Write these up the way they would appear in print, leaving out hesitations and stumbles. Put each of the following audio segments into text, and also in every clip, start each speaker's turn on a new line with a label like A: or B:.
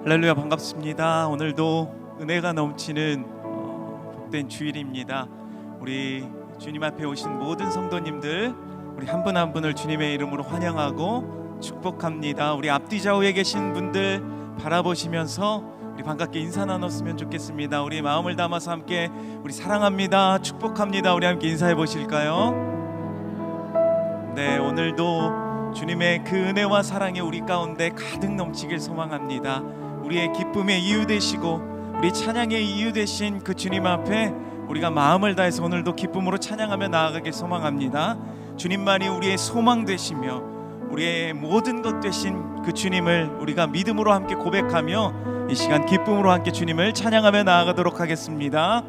A: 할렐루야, 반갑습니다. 오늘도 은혜가 넘치는 복된 주일입니다. 우리 주님 앞에 오신 모든 성도님들, 우리 한 분 한 분을 주님의 이름으로 환영하고 축복합니다. 우리 앞뒤 좌우에 계신 분들 바라보시면서 우리 반갑게 인사 나눴으면 좋겠습니다. 우리 마음을 담아서 함께 우리 사랑합니다, 축복합니다, 우리 함께 인사해 보실까요? 네, 오늘도 주님의 그 은혜와 사랑이 우리 가운데 가득 넘치길 소망합니다. 우리의 기쁨의 이유 되시고 우리 찬양의 이유 되신 그 주님 앞에 우리가 마음을 다해서 오늘도 기쁨으로 찬양하며 나아가길 소망합니다. 주님만이 우리의 소망 되시며 우리의 모든 것 되신 그 주님을 우리가 믿음으로 함께 고백하며 이 시간 기쁨으로 함께 주님을 찬양하며 나아가도록 하겠습니다.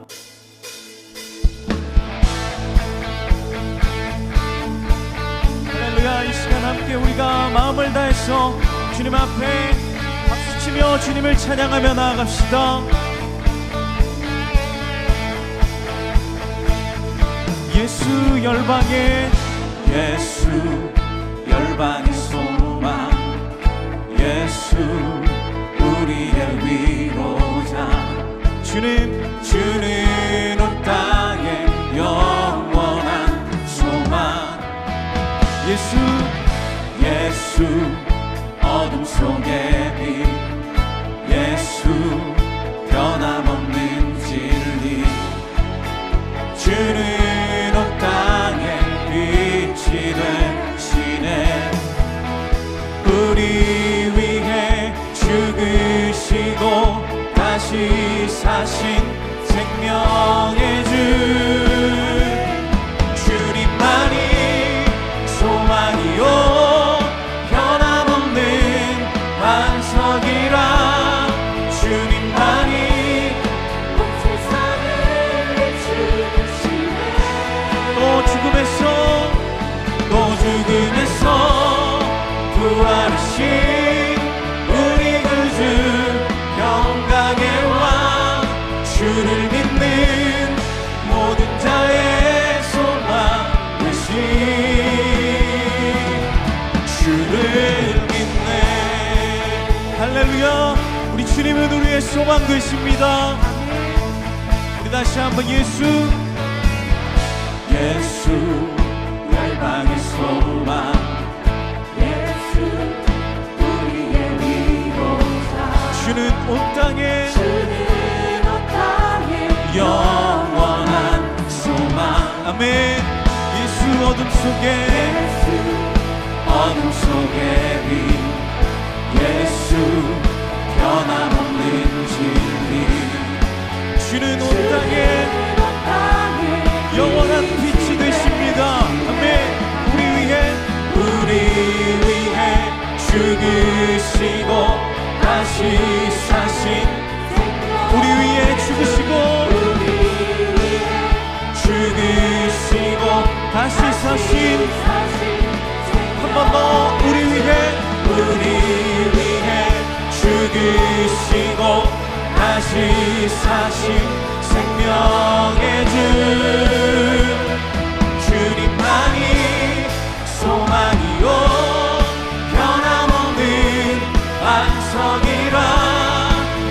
A: 할렐루야. 이 시간 함께 우리가 마음을 다해서 주님 앞에 박수치며 주님을 찬양하며 나아갑시다. 예수 열방의 소망, 예수 우리의 위로자, 주는 온 땅의 영원한 소망. 예수 어둠 속의 빛, 예수 변함없는 진리, 주는 온 땅의 빛이 되시네. 우리 위해 죽으시고 다시 사신 생명의 주, 주님만이 소망이요 변함없는 반석이라. 주님만이 온 세상을 비추시네. 또 죽음에서 부활하신 우리 구주, 평강의 왕, 주를 믿는 모든 자의 소망 되신 주를 믿네. 할렐루야. 우리 주님은 우리의 소망 되십니다. 우리 다시 한번 예수 열방의 소망, 예수 우리의 위로자, 주는 온 땅에 영원한 소망. 아멘. 예수 어둠 속의 빛, 예수 변함없는 진리, 주는 온 땅에 영원한 빛이 되십니다. 아멘. 우리 위해 죽으시고 다시 사신, 우리 위해 죽으시고 다시 사신, 한 번 더 우리 위해 죽으시고 다시 사신 생명의 주, 주님만이 소망이요 변함없는 반석이라.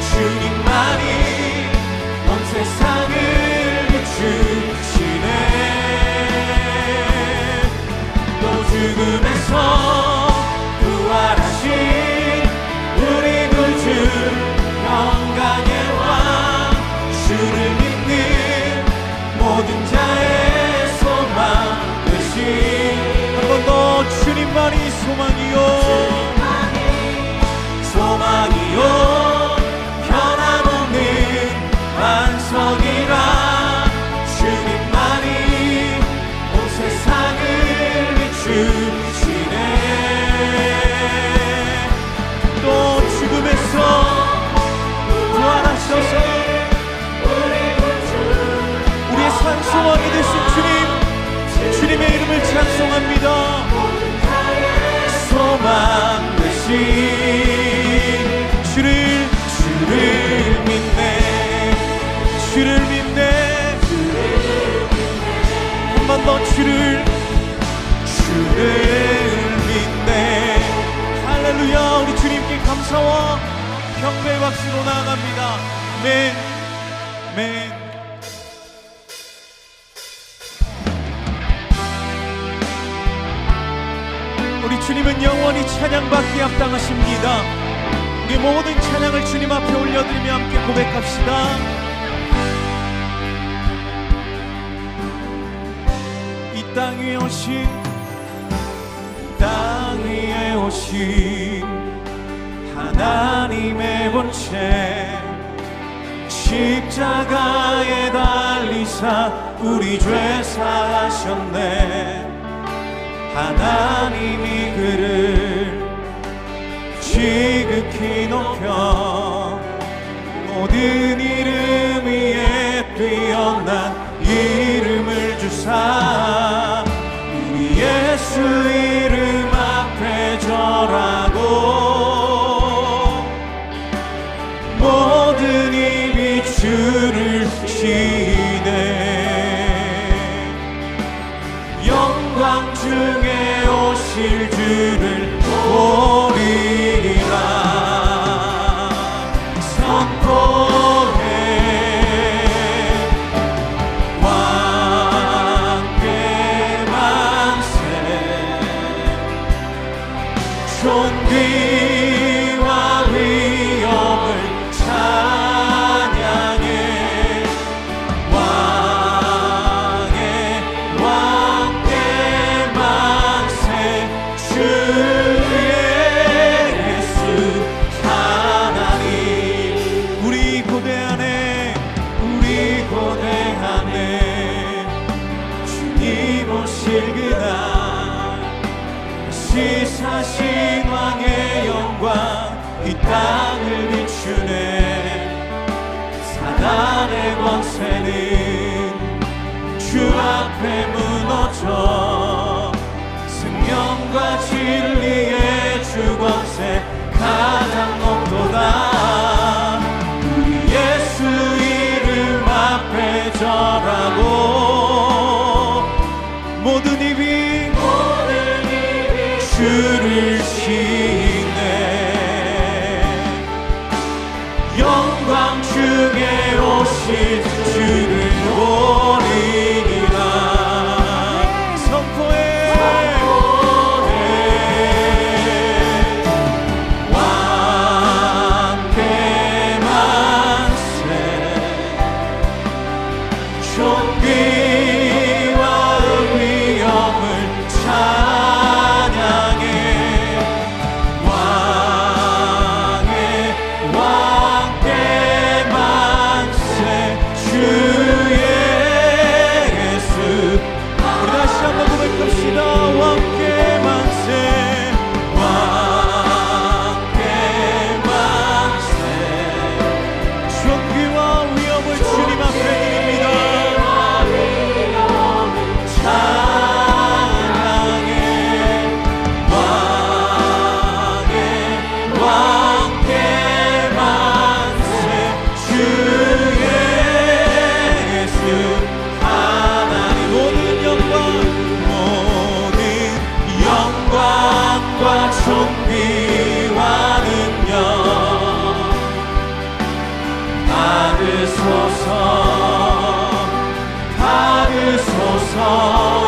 A: 주님만이 온 세상을 비추시네. 또 죽음에서 부활하신 우리 구주, 평강의 왕, 주를 믿는 모든 자의 박수로 나아갑니다. 아멘, 아멘. 우리 주님은 영원히 찬양받기에 합당하십니다. 우리 모든 찬양을 주님 앞에 올려드리며 함께 고백합시다. 이 땅 위에 오신, 땅 위에 오신 하나님의 본체, 십자가에 달리사 우리 죄 사하셨네. 하나님이 그를 지극히 높여 모든 이름 위에 뛰어난 이름을 주사 우리 예수 이름 앞에 절하고 모든 입이 주를 시네. 영광 중에 오실 주를 보리라. 선포해 왕께 만세. 존귀와 위엄을 찬양해. 왕께 만세. 주 예수 하나님. 우리 고대 안에 주님 오실 그날 시사신 왕의 영광 이 땅을 비추네. 사단의 권세는 주 앞에 무너져 생명과 진리의 주 권세 가장 높도다. 우리 예수 이름 앞에 절하고 모든 입이 주를 시네. 영광 중에 오실 주를 보리라. 선포해 왕께 만세. 존귀와 위엄을 찬양해. 왕께 만세. 주 예수. 우리 다시 한번 고백합시다. 왕께 만세. 왕께 만세. 존귀와 위엄을 주님 앞에 드립니다. 찬양해. 왕께 만세. 주 예수 하나님. 모든 영광과 존귀와 능력 받으소서.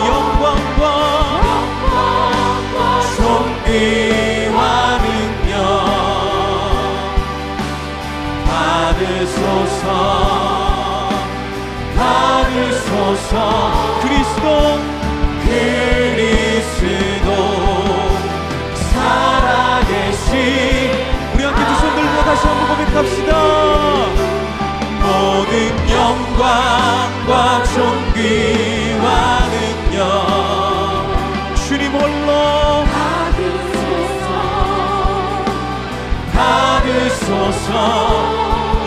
A: 영광과 존귀와 능력 받으소서. 그리스도 살아계신. 우리 함께 두 손 들고 다시 한번 고백합시다. 모든 영광과 존귀와 능력 주님 홀로 받으소서.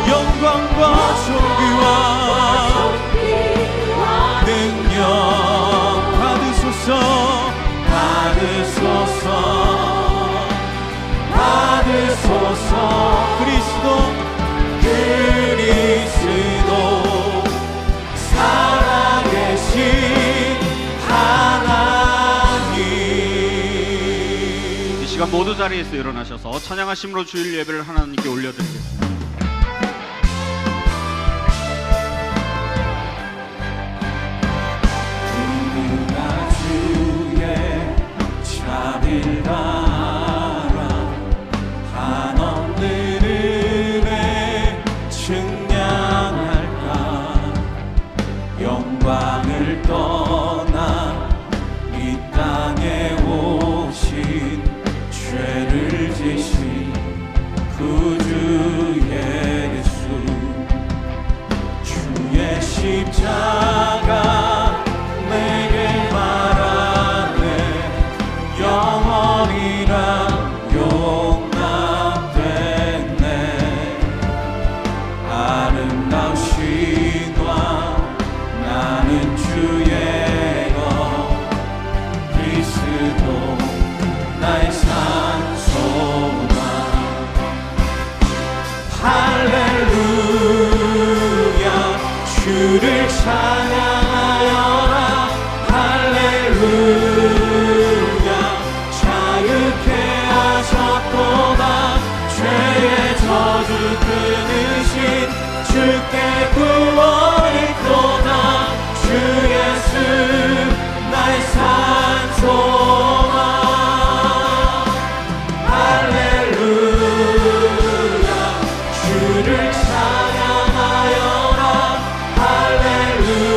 A: 영광과 존귀와 능력 받으소서. 그리스도 살아계신 하나님.
B: 이 시간 모두 자리에서 일어나셔서 찬양하심으로 주일 예배를 하나님께 올려드리겠습니다.
A: 할렐루야 주를 찬양하여라 할렐루야 자유케 하셨도다 죄의 저주 끊으신 주께 구원 있도다 주 예수 나의 산소망 할렐루야 주를 찬양하여라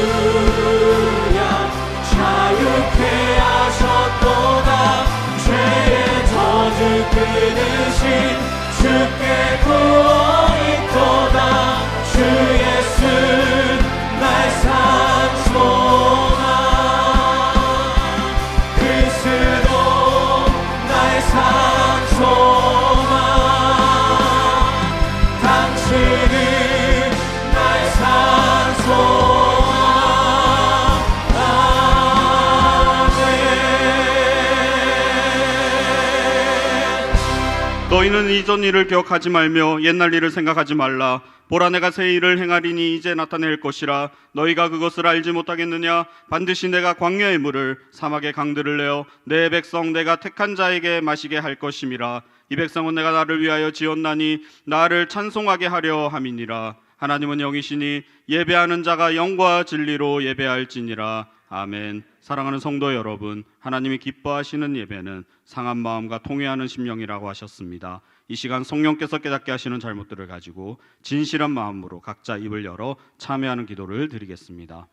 A: 할렐루야 자유케 하셨도다 죄의 저주 끊으신 주께 구원 있도다 주 예수 나의 산소망 그리스도 나의 산소망 당신은 나의 산소망 아멘.
B: 너희는 이전 일을 기억하지 말며 옛날 일을 생각하지 말라. 보라 내가 새 일을 행하리니 이제 나타낼 것이라. 너희가 그것을 알지 못하겠느냐? 반드시 내가 광야의 물을 사막의 강들을 내어 내 백성 내가 택한 자에게 마시게 할 것임이라. 이 백성은 내가 나를 위하여 지었나니 나를 찬송하게 하려 함이니라. 하나님은 영이시니 예배하는 자가 영과 진리로 예배할지니라. 아멘. 사랑하는 성도 여러분, 하나님이 기뻐하시는 예배는 상한 마음과 통회하는 심령이라고 하셨습니다. 이 시간 성령께서 깨닫게 하시는 잘못들을 가지고 진실한 마음으로 각자 입을 열어 참회하는 기도를 드리겠습니다.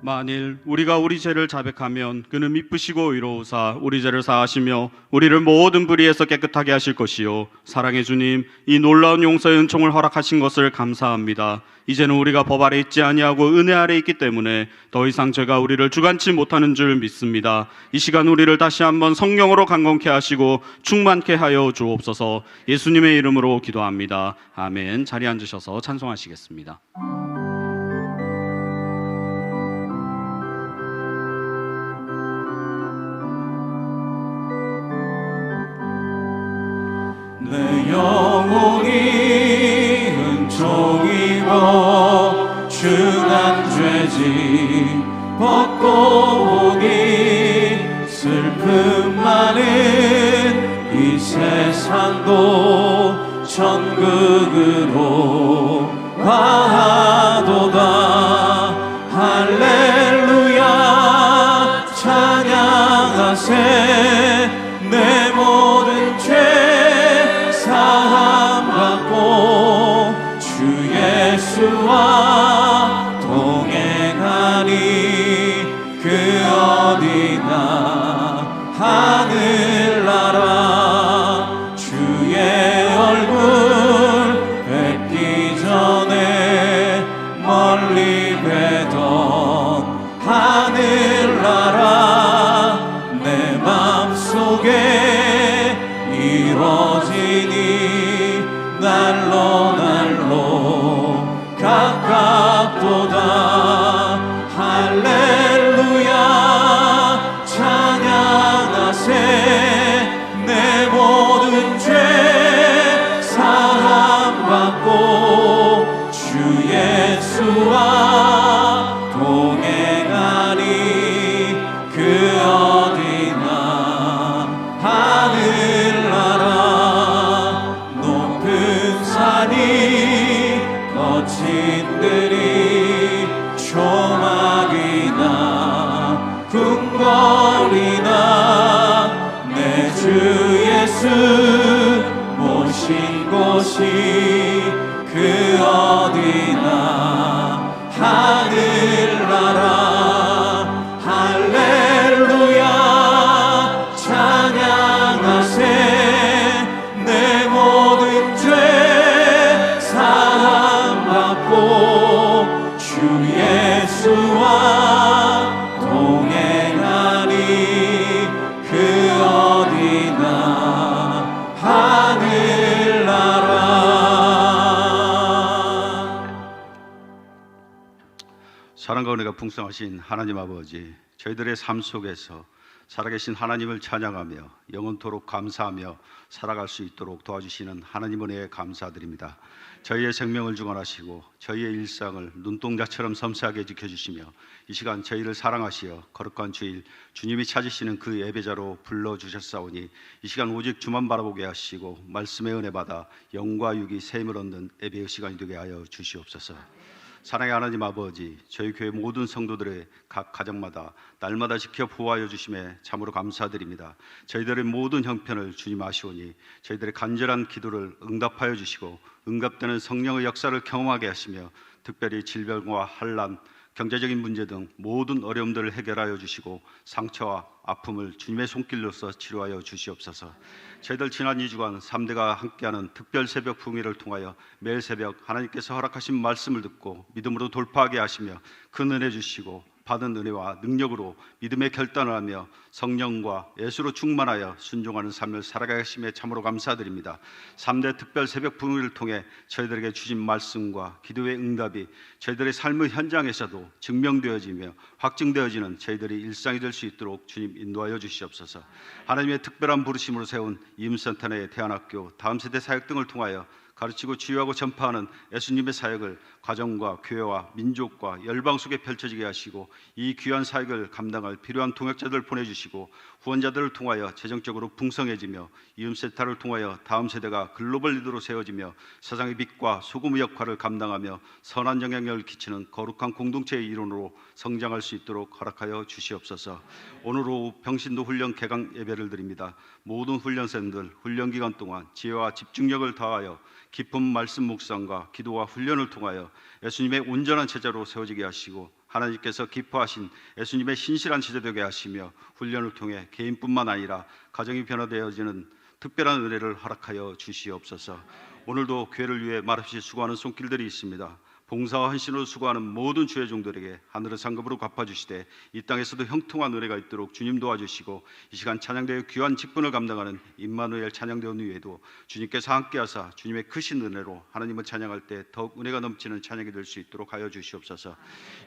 B: 만일 우리가 우리 죄를 자백하면 그는 미쁘시고 의로우사 우리 죄를 사하시며 우리를 모든 불의에서 깨끗하게 하실 것이요 사랑의 주님, 이 놀라운 용서의 은총을 허락하신 것을 감사합니다. 이제는 우리가 법 아래 있지 아니하고 은혜 아래 있기 때문에 더 이상 죄가 우리를 주관치 못하는 줄 믿습니다. 이 시간 우리를 다시 한번 성령으로 강건케 하시고 충만케 하여 주옵소서. 예수님의 이름으로 기도합니다. 아멘. 자리에 앉으셔서 찬송하시겠습니다.
A: 내 영혼이 은총입어 중한 죄짐 벗고 보니 슬픔 많은 이 세상도 천국으로 가도다. 할렐루야 찬양하세. 내 모든 죄 사함받고 주 예수와 동행하니 그 어디나 하늘나라. 주의 얼굴 뵙기 전에 멀리 뵈던 하늘나라 내 맘속에 이루어지니 날로 가깝도다. 할렐루야 찬양하세. 내 모든 죄 사함받고 주 예수와 동행하니 그 어디나 하늘나라. 높은 산이 거친 들이 조막이나 궁궐이나 내 주 예수 모신 곳이 그 어디나
C: 사랑과 은혜가 풍성하신 하나님 아버지, 저희들의 삶 속에서 살아계신 하나님을 찬양하며 영원토록 감사하며 살아갈 수 있도록 도와주시는 하나님 은혜에 감사드립니다. 저희의 생명을 주관하시고 저희의 일상을 눈동자처럼 섬세하게 지켜주시며 이 시간 저희를 사랑하시어 거룩한 주일 주님이 찾으시는 그 예배자로 불러주셨사오니 이 시간 오직 주만 바라보게 하시고 말씀의 은혜 받아 영과 육이 샘을 얻는 예배의 시간이 되게 하여 주시옵소서. 사랑의 하나님 아버지, 저희 교회 모든 성도들의 각 가정마다 날마다 지켜 보호하여 주심에 참으로 감사드립니다. 저희들의 모든 형편을 주님 아시오니 저희들의 간절한 기도를 응답하여 주시고 응답되는 성령의 역사를 경험하게 하시며 특별히 질병과 환난, 경제적인 문제 등 모든 어려움들을 해결하여 주시고 상처와 아픔을 주님의 손길로서 치료하여 주시옵소서. 저희들 지난 2주간 3대가 함께하는 특별 새벽 풍의를 통하여 매일 새벽 하나님께서 허락하신 말씀을 듣고 믿음으로 돌파하게 하시며 큰 은혜 주시고 받은 은혜와 능력으로 믿음의 결단을 하며 성령과 예수로 충만하여 순종하는 삶을 살아가게 하심에 참으로 감사드립니다. 3대 특별 새벽 풍의를 통해 저희들에게 주신 말씀과 기도의 응답이 저희들의 삶의 현장에서도 증명되어지며 확증되어지는 저희들의 일상이 될 수 있도록 주님 인도하여 주시옵소서. 하나님의 특별한 부르심으로 세운 임센터 내 대안학교 다음 세대 사역 등을 통하여 가르치고 치유하고 전파하는 예수님의 사역을 가정과 교회와 민족과 열방 속에 펼쳐지게 하시고 이 귀한 사역을 감당할 필요한 동역자들을 보내주시고 후원자들을 통하여 재정적으로 풍성해지며 이음센터를 통하여 다음 세대가 글로벌 리더로 세워지며 세상의 빛과 소금의 역할을 감당하며 선한 영향력을 끼치는 거룩한 공동체의 일원으로 성장할 수 있도록 허락하여 주시옵소서. 오늘 오후 병신도 훈련 개강 예배를 드립니다. 모든 훈련생들 훈련 기간 동안 지혜와 집중력을 다하여 깊은 말씀 묵상과 기도와 훈련을 통하여 예수님의 온전한 제자로 세워지게 하시고 하나님께서 기뻐하신 예수님의 신실한 제자 되게 하시며 훈련을 통해 개인뿐만 아니라 가정이 변화되어지는 특별한 은혜를 허락하여 주시옵소서. 오늘도 교회를 위해 말없이 수고하는 손길들이 있습니다. 봉사와 헌신으로 수고하는 모든 주의 종들에게 하늘의 상급으로 갚아주시되 이 땅에서도 형통한 은혜가 있도록 주님 도와주시고 이 시간 찬양대의 귀한 직분을 감당하는 임마누엘 찬양대원 위에도 주님께서 함께하사 주님의 크신 은혜로 하나님을 찬양할 때 더욱 은혜가 넘치는 찬양이 될 수 있도록 하여 주시옵소서.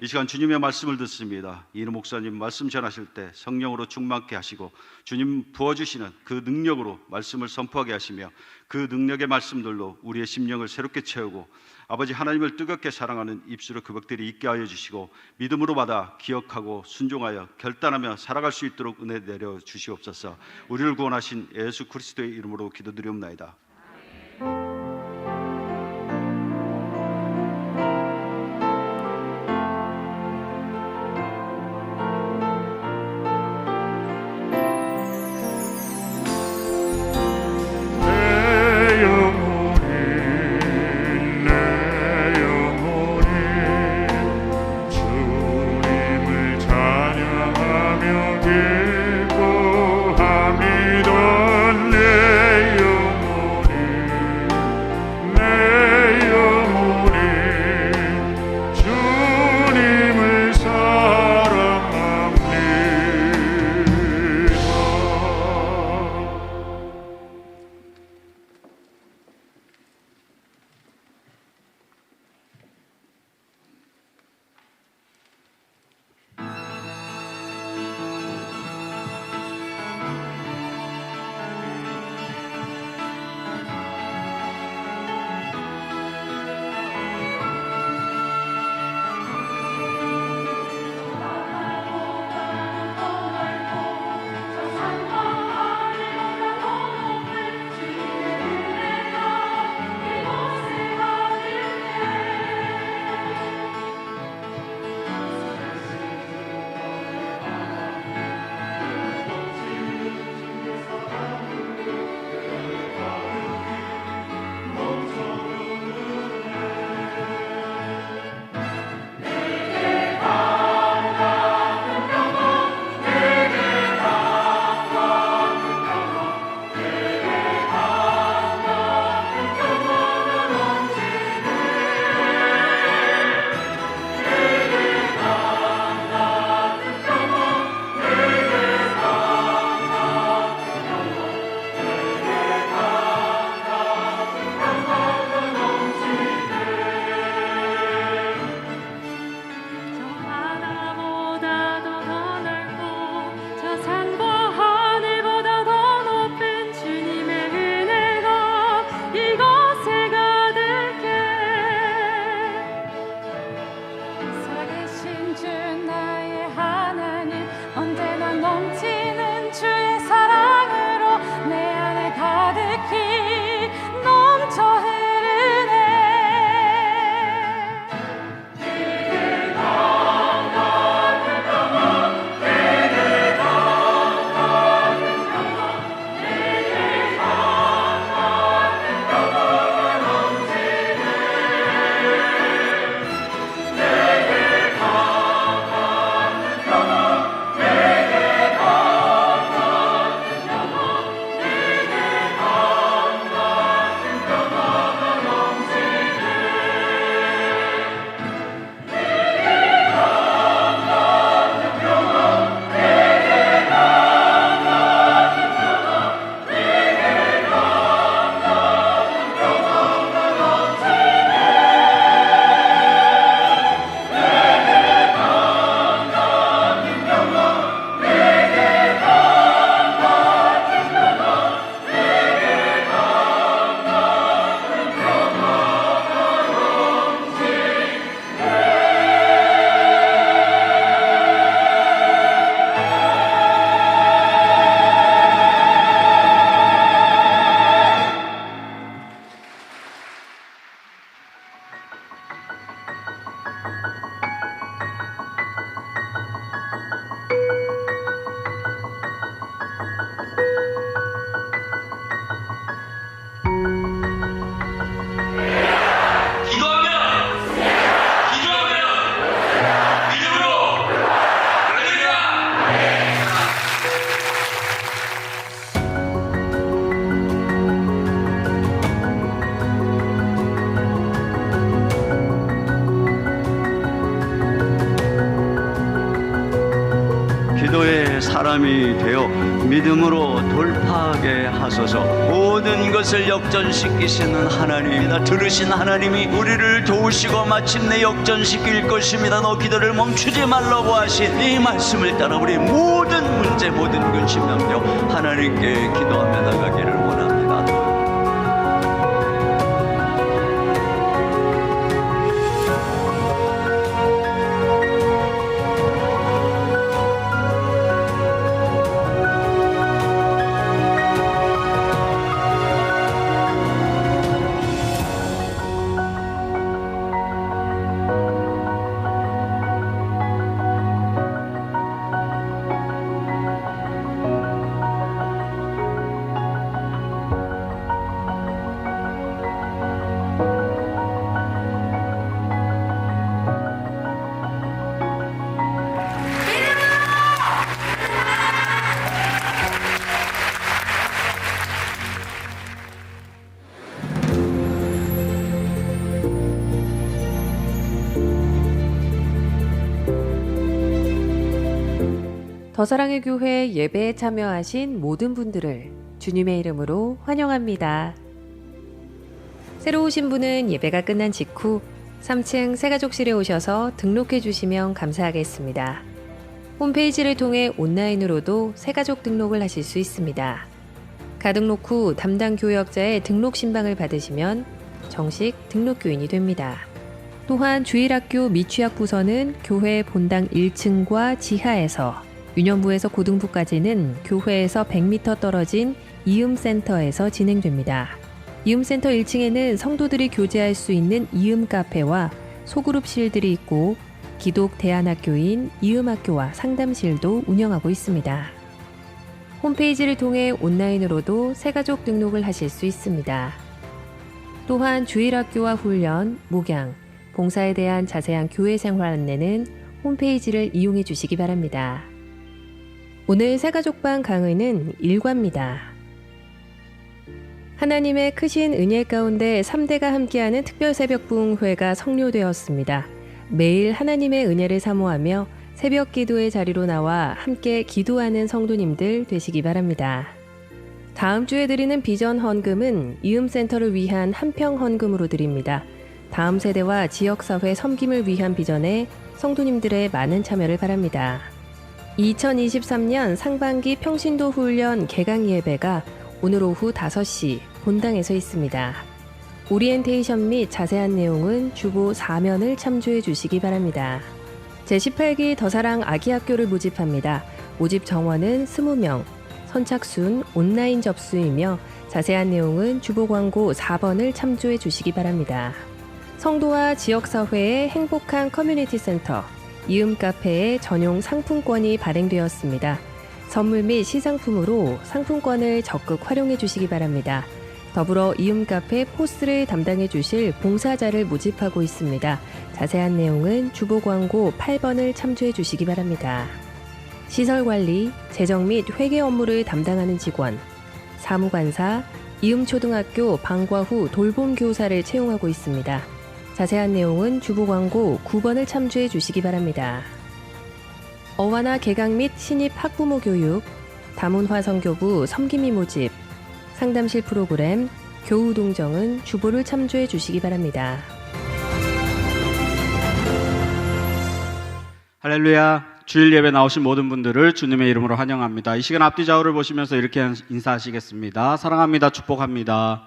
C: 이 시간 주님의 말씀을 듣습니다. 이인우 목사님 말씀 전하실 때 성령으로 충만케 하시고 주님 부어주시는 그 능력으로 말씀을 선포하게 하시며 그 능력의 말씀들로 우리의 심령을 새롭게 채우고 아버지 하나님을 뜨겁게 사랑하는 입술의 그벽들이 있게 하여 주시고 믿음으로 받아 기억하고 순종하여 결단하며 살아갈 수 있도록 은혜 내려 주시옵소서. 우리를 구원하신 예수 그리스도의 이름으로 기도드리옵나이다.
D: 사람이 되어 믿음으로 돌파하게 하소서. 모든 것을 역전시키시는 하나님이다. 들으신 하나님이 우리를 도우시고 마침내 역전시킬 것입니다. 너 기도를 멈추지 말라고 하신 이 말씀을 따라 우리 모든 문제, 모든 근심 염려 하나님께 기도하며 나가기를 원합니다.
E: 더사랑의 교회 예배에 참여하신 모든 분들을 주님의 이름으로 환영합니다. 새로 오신 분은 예배가 끝난 직후 3층 새가족실에 오셔서 등록해 주시면 감사하겠습니다. 홈페이지를 통해 온라인으로도 새가족 등록을 하실 수 있습니다. 가등록 후 담당 교역자의 등록 신방을 받으시면 정식 등록교인이 됩니다. 또한 주일학교 미취학 부서는 교회 본당 1층과 지하에서, 유년부에서 고등부까지는 교회에서 100m 떨어진 이음센터에서 진행됩니다. 이음센터 1층에는 성도들이 교제할 수 있는 이음 카페와 소그룹실들이 있고 기독 대안학교인 이음학교와 상담실도 운영하고 있습니다. 홈페이지를 통해 온라인으로도 새가족 등록을 하실 수 있습니다. 또한 주일학교와 훈련, 목양, 봉사에 대한 자세한 교회 생활 안내는 홈페이지를 이용해 주시기 바랍니다. 오늘 새가족방 강의는 1과입니다. 하나님의 크신 은혜 가운데 3대가 함께하는 특별 새벽 부흥회가 성료되었습니다. 매일 하나님의 은혜를 사모하며 새벽 기도의 자리로 나와 함께 기도하는 성도님들 되시기 바랍니다. 다음 주에 드리는 비전 헌금은 이음센터를 위한 한평 헌금으로 드립니다. 다음 세대와 지역사회 섬김을 위한 비전에 성도님들의 많은 참여를 바랍니다. 2023년 상반기 평신도 훈련 개강 예배가 오늘 오후 5시 본당에서 있습니다. 오리엔테이션 및 자세한 내용은 주보 4면을 참조해 주시기 바랍니다. 제18기 더사랑 아기학교를 모집합니다. 모집 정원은 20명, 선착순 온라인 접수이며 자세한 내용은 주보 광고 4번을 참조해 주시기 바랍니다. 성도와 지역사회의 행복한 커뮤니티 센터 이음 카페의 전용 상품권이 발행되었습니다. 선물 및 시상품으로 상품권을 적극 활용해 주시기 바랍니다. 더불어 이음 카페 포스를 담당해 주실 봉사자를 모집하고 있습니다. 자세한 내용은 주보 광고 8번을 참조해 주시기 바랍니다. 시설관리, 재정 및 회계 업무를 담당하는 직원, 사무관사, 이음초등학교 방과 후 돌봄 교사를 채용하고 있습니다. 자세한 내용은 주보 광고 9번을 참조해 주시기 바랍니다. 어와나 개강 및 신입 학부모 교육, 다문화성교부 섬김이 모집, 상담실 프로그램, 교우 동정은 주보를 참조해 주시기 바랍니다.
B: 할렐루야. 주일 예배 나오신 모든 분들을 주님의 이름으로 환영합니다. 이 시간 앞뒤 좌우를 보시면서 이렇게 인사하시겠습니다. 사랑합니다. 축복합니다.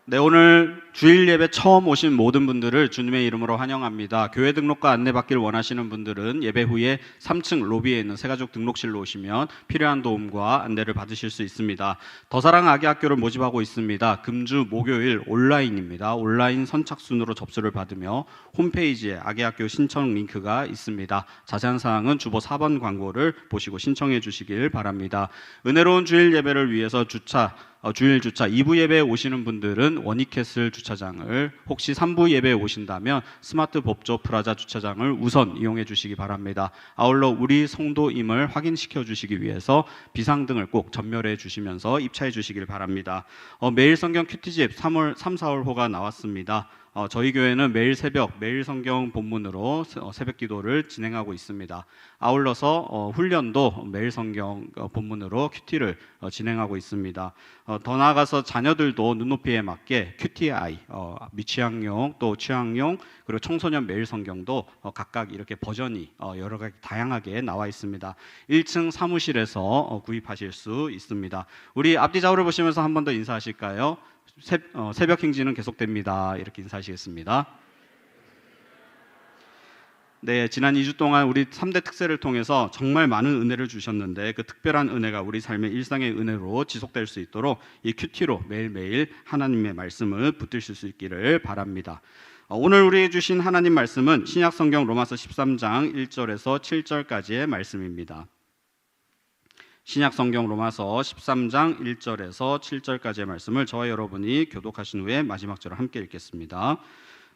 B: 네, 오늘 주일 예배 처음 오신 모든 분들을 주님의 이름으로 환영합니다. 교회 등록과 안내받기를 원하시는 분들은 예배 후에 3층 로비에 있는 새가족 등록실로 오시면 필요한 도움과 안내를 받으실 수 있습니다. 더사랑 아기학교를 모집하고 있습니다. 금주 목요일 온라인입니다. 온라인 선착순으로 접수를 받으며 홈페이지에 아기학교 신청 링크가 있습니다. 자세한 사항은 주보 4번 광고를 보시고 신청해 주시길 바랍니다. 은혜로운 주일 예배를 위해서 주일 주차 2부 예배에 오시는 분들은 원익캐슬 주차장을, 혹시 3부 예배에 오신다면 스마트 법조 프라자 주차장을 우선 이용해 주시기 바랍니다. 아울러 우리 성도임을 확인시켜 주시기 위해서 비상등을 꼭 전멸해 주시면서 입차해 주시길 바랍니다. 매일 성경 큐티집 3, 4월호가 나왔습니다. 저희 교회는 매일 새벽 매일 성경 본문으로 새벽 기도를 진행하고 있습니다. 아울러서 훈련도 매일 성경 본문으로 큐티를 진행하고 있습니다. 더 나아가서 자녀들도 눈높이에 맞게 QTI 미취학용 또 취학용 그리고 청소년 매일 성경도 각각 이렇게 버전이 여러 가지 다양하게 나와 있습니다. 1층 사무실에서 구입하실 수 있습니다. 우리 앞뒤 좌우를 보시면서 한 번 더 인사하실까요? 새벽 행진은 계속됩니다. 이렇게 인사하시겠습니다. 네, 지난 2주 동안 우리 3대 특세를 통해서 정말 많은 은혜를 주셨는데 그 특별한 은혜가 우리 삶의 일상의 은혜로 지속될 수 있도록 이 큐티로 매일매일 하나님의 말씀을 붙드실 수 있기를 바랍니다. 오늘 우리에게 주신 하나님 말씀은 신약성경 로마서 13장 1절에서 7절까지의 말씀입니다. 신약성경 로마서 13장 1절에서 7절까지의 말씀을 저와 여러분이 교독하신 후에 마지막 절을 함께 읽겠습니다.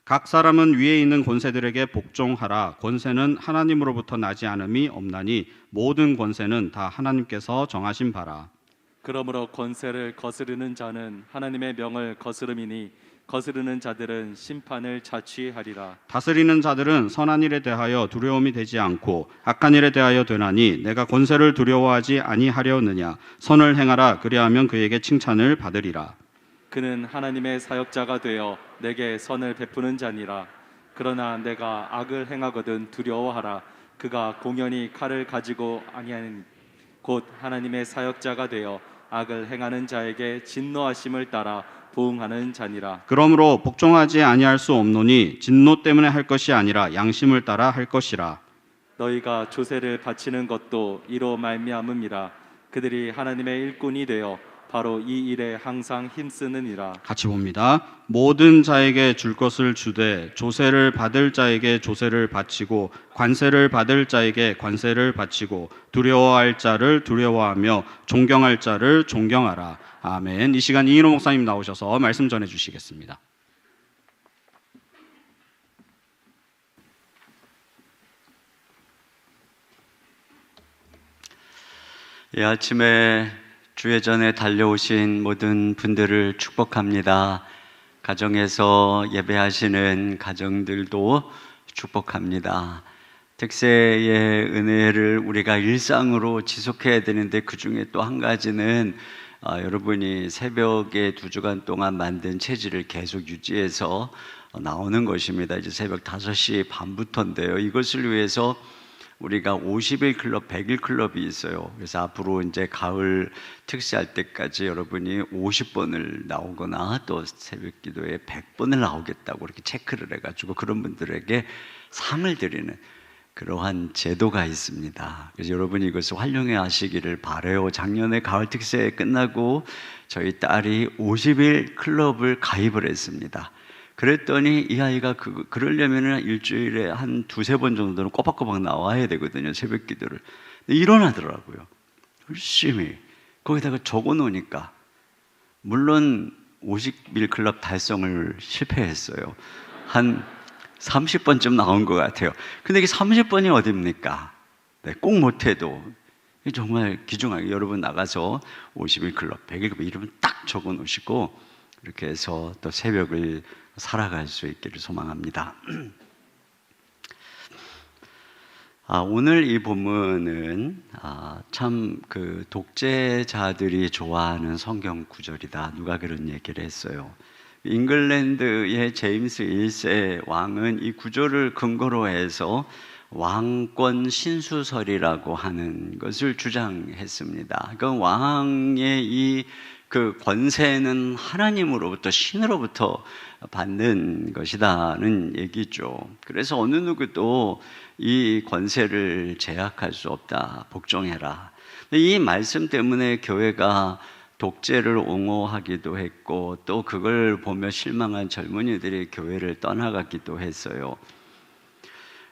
B: 각 사람은 위에 있는 권세들에게 복종하라. 권세는 하나님으로부터 나지 않음이 없나니 모든 권세는 다 하나님께서 정하신 바라.
F: 그러므로 권세를 거스르는 자는 하나님의 명을 거스름이니 거스르는 자들은 심판을 자취하리라.
B: 다스리는 자들은 선한 일에 대하여 두려움이 되지 않고 악한 일에 대하여 되나니 내가 권세를 두려워하지 아니하려느냐. 선을 행하라. 그리하면 그에게 칭찬을 받으리라.
F: 그는 하나님의 사역자가 되어 내게 선을 베푸는 자니라. 그러나 내가 악을 행하거든 두려워하라. 그가 공연히 칼을 가지고 아니하는 곧 하나님의 사역자가 되어 악을 행하는 자에게 진노하심을 따라 부응하는 자니라.
B: 그러므로 복종하지 아니할 수 없노니 진노 때문에 할 것이 아니라 양심을 따라 할 것이라.
F: 너희가 조세를 바치는 것도 이로 말미암음이라. 그들이 하나님의 일꾼이 되어 바로 이 일에 항상 힘쓰느니라.
B: 같이 봅니다. 모든 자에게 줄 것을 주되 조세를 받을 자에게 조세를 바치고 관세를 받을 자에게 관세를 바치고 두려워할 자를 두려워하며 존경할 자를 존경하라. 아멘. 이 시간 이인호 목사님 나오셔서 말씀 전해 주시겠습니다.
D: 이 아침에 주회전에 달려오신 모든 분들을 축복합니다. 가정에서 예배하시는 가정들도 축복합니다. 특세의 은혜를 우리가 일상으로 지속해야 되는데 그 중에 또 한 가지는 여러분이 새벽에 2주간 동안 만든 체질을 계속 유지해서 나오는 것입니다. 이제 새벽 5시 반부터인데요. 이것을 위해서 우리가 50일 클럽, 100일 클럽이 있어요. 그래서 앞으로 이제 가을 특세할 때까지 여러분이 50번을 나오거나 또 새벽 기도에 100번을 나오겠다고 이렇게 체크를 해가지고 그런 분들에게 상을 드리는 그러한 제도가 있습니다. 그래서 여러분이 이것을 활용해 하시기를 바라요. 작년에 가을 특세 끝나고 저희 딸이 50일 클럽을 가입을 했습니다. 그랬더니 이 아이가 그러려면 일주일에 한 2-3번 정도는 꼬박꼬박 나와야 되거든요. 새벽 기도를. 일어나더라고요. 열심히. 거기다가 적어 놓으니까. 물론 50일 클럽 달성을 실패했어요. 한 30번쯤 나온 것 같아요. 근데 이게 30번이 어딥니까? 네, 꼭 못해도 정말 귀중하게 여러분 나가서 50일 클럽, 100일 클럽 이름을 딱 적어 놓으시고 이렇게 해서 또 새벽을 살아갈 수 있기를 소망합니다. 오늘 이 본문은 참 그 독재자들이 좋아하는 성경 구절이다. 누가 그런 얘기를 했어요. 잉글랜드의 제임스 1세 왕은 이 구절을 근거로 해서 왕권 신수설이라고 하는 것을 주장했습니다. 그러니까 왕의 이 그 권세는 하나님으로부터 신으로부터 받는 것이다는 얘기죠. 그래서 어느 누구도 이 권세를 제약할 수 없다. 복종해라. 이 말씀 때문에 교회가 독재를 옹호하기도 했고 또 그걸 보며 실망한 젊은이들이 교회를 떠나갔기도 했어요.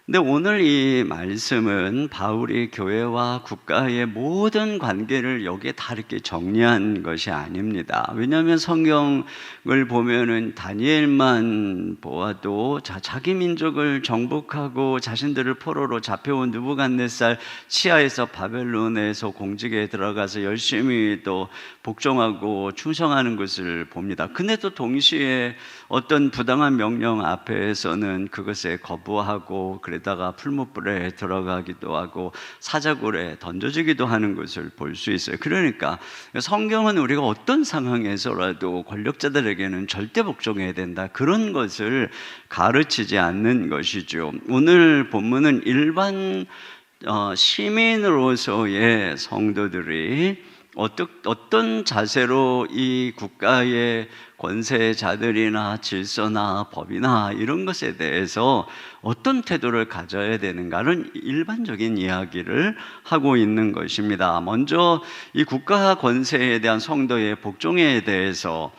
D: 근데 오늘 이 말씀은 바울이 교회와 국가의 모든 관계를 여기에 다 이렇게 정리한 것이 아닙니다. 왜냐하면 성경을 보면은 다니엘만 보아도 자기 민족을 정복하고 자신들을 포로로 잡혀온 느부갓네살 치하에서 바벨론에서 공직에 들어가서 열심히 또 복종하고 충성하는 것을 봅니다. 근데 또 동시에 어떤 부당한 명령 앞에서는 그것에 거부하고 그러다가 풀무불에 들어가기도 하고 사자굴에 던져지기도 하는 것을 볼 수 있어요. 그러니까 성경은 우리가 어떤 상황에서라도 권력자들에게는 절대 복종해야 된다, 그런 것을 가르치지 않는 것이죠. 오늘 본문은 일반 시민으로서의 성도들이 어떤 자세로 이 국가의 권세자들이나 질서나 법이나 이런 것에 대해서 어떤 태도를 가져야 되는가는 일반적인 이야기를 하고 있는 것입니다. 먼저 이 국가 권세에 대한 성도의 복종에 대해서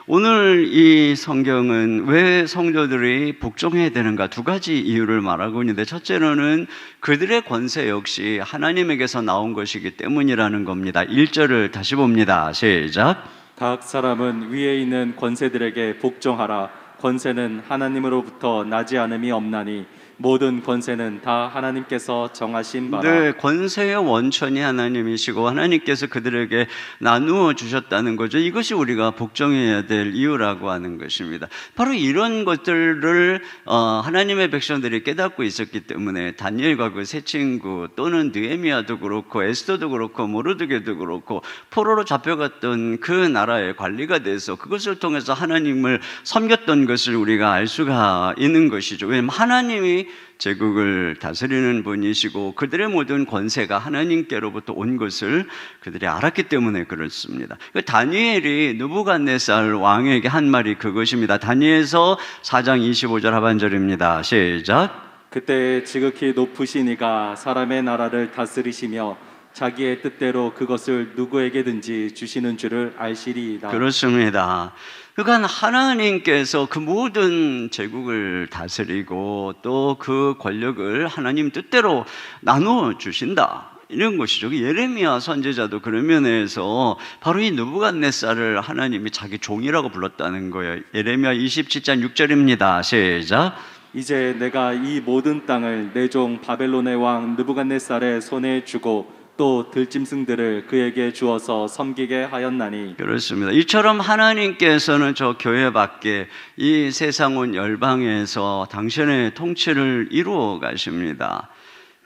D: 오늘 이 성경은 왜 성도들이 복종해야 되는가 두 가지 이유를 말하고 있는데, 첫째로는 그들의 권세 역시 하나님에게서 나온 것이기 때문이라는 겁니다. 1절을 다시 봅니다. 시작.
F: 각 사람은 위에 있는 권세들에게 복종하라. 권세는 하나님으로부터 나지 않음이 없나니 모든 권세는 다 하나님께서 정하신 바라.
D: 네, 권세의 원천이 하나님이시고 하나님께서 그들에게 나누어 주셨다는 거죠. 이것이 우리가 복종해야 될 이유라고 하는 것입니다. 바로 이런 것들을 하나님의 백성들이 깨닫고 있었기 때문에 다니엘과 그 세 친구 또는 느헤미야도 그렇고 에스더도 그렇고 모르드게도 그렇고 포로로 잡혀갔던 그 나라의 관리가 돼서 그것을 통해서 하나님을 섬겼던 것을 우리가 알 수가 있는 것이죠. 왜냐하면 하나님이 제국을 다스리는 분이시고 그들의 모든 권세가 하나님께로부터 온 것을 그들이 알았기 때문에 그렇습니다. 다니엘이 느부갓네살 왕에게 한 말이 그것입니다. 다니엘서 4장 25절 하반절입니다. 시작.
F: 그때 지극히 높으신 이가 사람의 나라를 다스리시며 자기의 뜻대로 그것을 누구에게든지 주시는 줄을 알시리이다.
D: 그렇습니다. 그러니까 하나님께서 그 모든 제국을 다스리고 또 그 권력을 하나님 뜻대로 나누어 주신다, 이런 것이죠. 예레미야 선지자도 그런 면에서 바로 이 느부갓네살을 하나님이 자기 종이라고 불렀다는 거예요. 예레미야 27장 6절입니다. 시작.
F: 이제 내가 이 모든 땅을 내 종 바벨론의 왕 느부갓네살의 손에 주고 또 들짐승들을 그에게 주어서 섬기게 하였나니.
D: 그렇습니다. 이처럼 하나님께서는 저 교회 밖에 이 세상 온 열방에서 당신의 통치를 이루어 가십니다.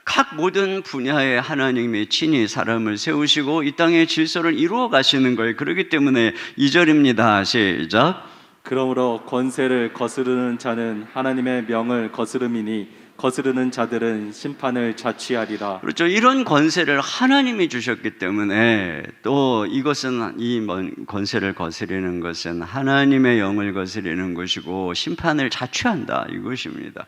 D: 각 모든 분야에 하나님이 친히 사람을 세우시고 이 땅의 질서를 이루어 가시는 거예요. 그렇기 때문에 2절입니다. 시작.
F: 그러므로 권세를 거스르는 자는 하나님의 명을 거스름이니 거스르는 자들은 심판을 자취하리라.
D: 그렇죠. 이런 권세를 하나님이 주셨기 때문에 또 이것은 이 권세를 거스르는 것은 하나님의 영을 거스르는 것이고 심판을 자취한다, 이것입니다.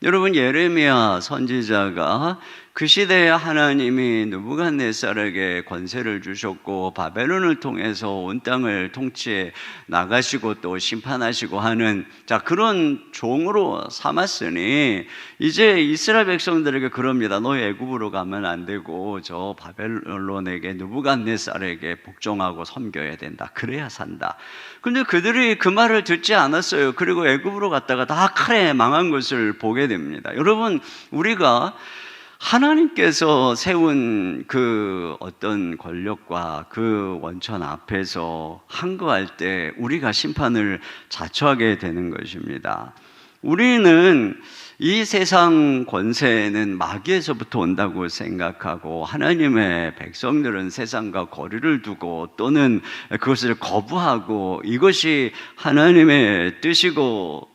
D: 여러분, 예레미야 선지자가 그 시대에 하나님이 느부갓네살에게 권세를 주셨고 바벨론을 통해서 온 땅을 통치해 나가시고 또 심판하시고 하는 그런 종으로 삼았으니 이제 이스라엘 백성들에게 그럽니다. 너희 애굽으로 가면 안 되고 저 바벨론에게 느부갓네살에게 복종하고 섬겨야 된다. 그래야 산다. 근데 그들이 그 말을 듣지 않았어요. 그리고 애굽으로 갔다가 다 칼에 망한 것을 보게 됩니다. 여러분, 우리가 하나님께서 세운 그 어떤 권력과 그 원천 앞에서 항거할 때 우리가 심판을 자처하게 되는 것입니다. 우리는 이 세상 권세는 마귀에서부터 온다고 생각하고 하나님의 백성들은 세상과 거리를 두고 또는 그것을 거부하고 이것이 하나님의 뜻이고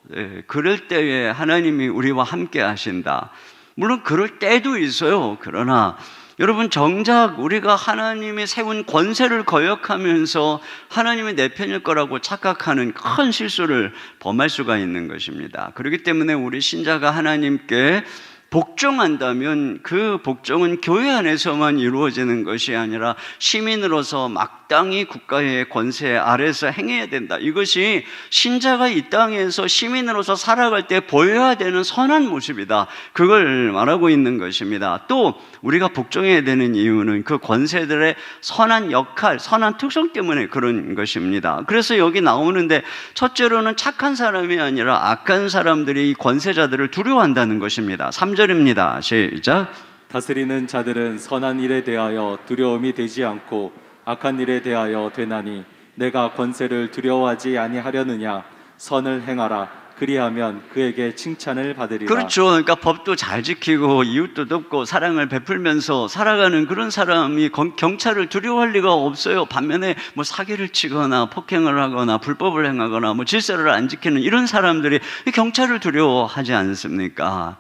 D: 그럴 때에 하나님이 우리와 함께 하신다. 물론 그럴 때도 있어요. 그러나 여러분, 정작 우리가 하나님이 세운 권세를 거역하면서 하나님이 내 편일 거라고 착각하는 큰 실수를 범할 수가 있는 것입니다. 그렇기 때문에 우리 신자가 하나님께 복종한다면 그 복종은 교회 안에서만 이루어지는 것이 아니라 시민으로서 마땅히 국가의 권세 아래서 행해야 된다. 이것이 신자가 이 땅에서 시민으로서 살아갈 때 보여야 되는 선한 모습이다. 그걸 말하고 있는 것입니다. 또 우리가 복종해야 되는 이유는 그 권세들의 선한 역할, 선한 특성 때문에 그런 것입니다. 그래서 여기 나오는데 첫째로는 착한 사람이 아니라 악한 사람들이 이 권세자들을 두려워한다는 것입니다. 3절입니다. 시작.
F: 다스리는 자들은 선한 일에 대하여 두려움이 되지 않고 악한 일에 대하여 되나니 내가 권세를 두려워하지 아니하려느냐. 선을 행하라. 그리하면 그에게 칭찬을 받으리라.
D: 그렇죠. 그러니까 법도 잘 지키고 이웃도 돕고 사랑을 베풀면서 살아가는 그런 사람이 경찰을 두려워할 리가 없어요. 반면에 뭐 사기를 치거나 폭행을 하거나 불법을 행하거나 뭐 질서를 안 지키는 이런 사람들이 경찰을 두려워하지 않습니까?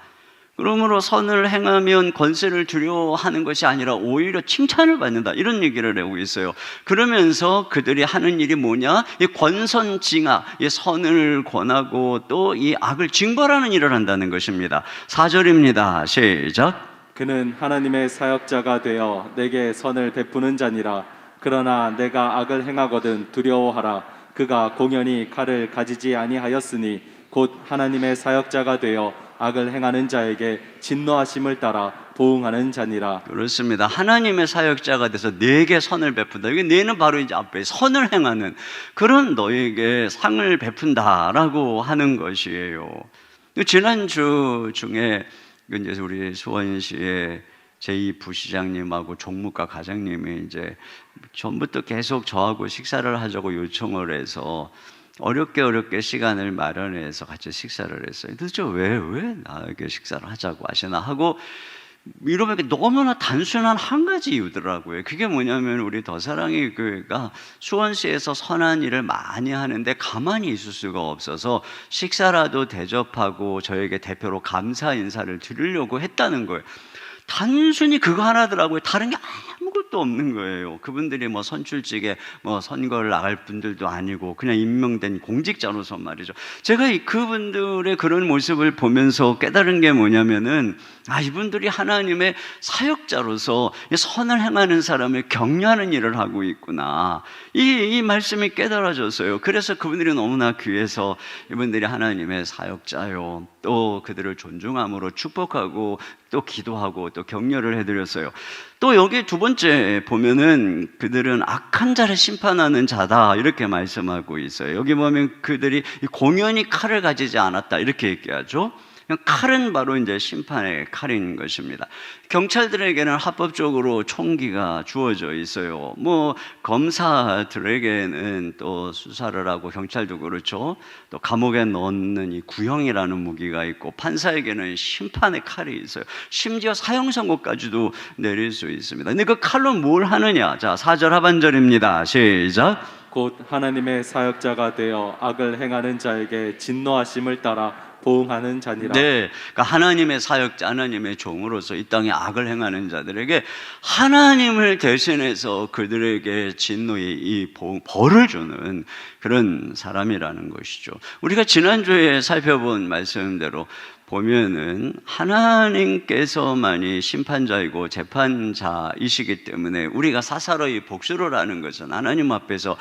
D: 그러므로 선을 행하면 권세를 두려워하는 것이 아니라 오히려 칭찬을 받는다, 이런 얘기를 하고 있어요. 그러면서 그들이 하는 일이 뭐냐? 이 권선징악, 이 선을 권하고 또 이 악을 징벌하는 일을 한다는 것입니다. 4절입니다. 시작.
F: 그는 하나님의 사역자가 되어 내게 선을 베푸는 자니라. 그러나 내가 악을 행하거든 두려워하라. 그가 공연히 칼을 가지지 아니하였으니 곧 하나님의 사역자가 되어 악을 행하는 자에게 진노하심을 따라 보응하는 자니라.
D: 그렇습니다. 하나님의 사역자가 돼서 내게 선을 베푼다. 이게 내는 바로 이제 앞에 선을 행하는 그런 너에게 상을 베푼다라고 하는 것이에요. 지난주 중에 이제 우리 수원시의 제2부시장님하고 종무과 과장님이 이제 전부터 계속 저하고 식사를 하자고 요청을 해서 어렵게 시간을 마련해서 같이 식사를 했어요. 도대체 왜 나에게 식사를 하자고 하시나 하고 이러면 너무나 단순한 한 가지 이유더라고요. 그게 뭐냐면 우리 더사랑의 교회가 수원시에서 선한 일을 많이 하는데 가만히 있을 수가 없어서 식사라도 대접하고 저에게 대표로 감사 인사를 드리려고 했다는 거예요. 단순히 그거 하나더라고요. 다른 게 아무것도 없는 거예요. 그분들이 뭐 선출직에 뭐 선거를 나갈 분들도 아니고 그냥 임명된 공직자로서 말이죠. 제가 그분들의 그런 모습을 보면서 깨달은 게 뭐냐면은 이분들이 하나님의 사역자로서 선을 행하는 사람을 격려하는 일을 하고 있구나. 이 말씀이 깨달아졌어요. 그래서 그분들이 너무나 귀해서 이분들이 하나님의 사역자요. 또 그들을 존중함으로 축복하고 또 기도하고 또 격려를 해드렸어요. 또 여기 두 번째 보면은 그들은 악한 자를 심판하는 자다 이렇게 말씀하고 있어요. 여기 보면 그들이 공연히 칼을 가지지 않았다 이렇게 얘기하죠. 칼은 바로 이제 심판의 칼인 것입니다. 경찰들에게는 합법적으로 총기가 주어져 있어요. 뭐 검사들에게는 또 수사를 하고 경찰도 그렇죠. 또 감옥에 넣는 이 구형이라는 무기가 있고 판사에게는 심판의 칼이 있어요. 심지어 사형 선고까지도 내릴 수 있습니다. 근데 그 칼로 뭘 하느냐? 자, 4절 하반절입니다. 시작.
F: 곧 하나님의 사역자가 되어 악을 행하는 자에게 진노하심을 따라 보응하는 자니라.
D: 네, 그러니까 하나님의 사역자, 하나님의 종으로서 이 땅에 악을 행하는 자들에게 하나님을 대신해서 그들에게 진노의 이 벌을 주는 그런 사람이라는 것이죠. 우리가 지난주에 살펴본 말씀대로 보면은 하나님께서만이 심판자이고 재판자이시기 때문에 우리가 사사로이 복수를 하는 것은 하나님 앞에서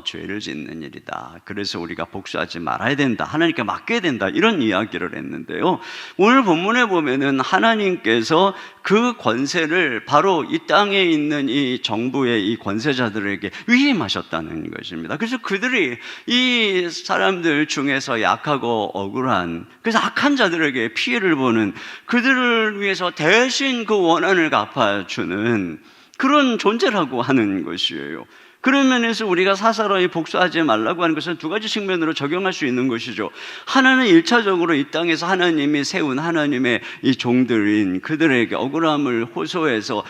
D: 죄를 짓는 일이다. 그래서 우리가 복수하지 말아야 된다. 하나님께 맡겨야 된다. 이런 이야기를 했는데요. 오늘 본문에 보면은 하나님께서 그 권세를 바로 이 땅에 있는 이 정부의 이 권세자들에게 위임하셨다는 것입니다. 그래서 그들이 이 사람들 중에서 약하고 억울한, 그래서 악한 자들에게 피해를 보는 그들을 위해서 대신 그 원한을 갚아주는 그런 존재라고 하는 것이에요. 그런 면에서 우리가 사사로이 복수하지 말라고 하는 것은 두 가지 측면으로 적용할 수 있는 것이죠. 하나는 1차적으로 이 땅에서 하나님이 세운 하나님의 이 종들인 그들에게 억울함을 호소해서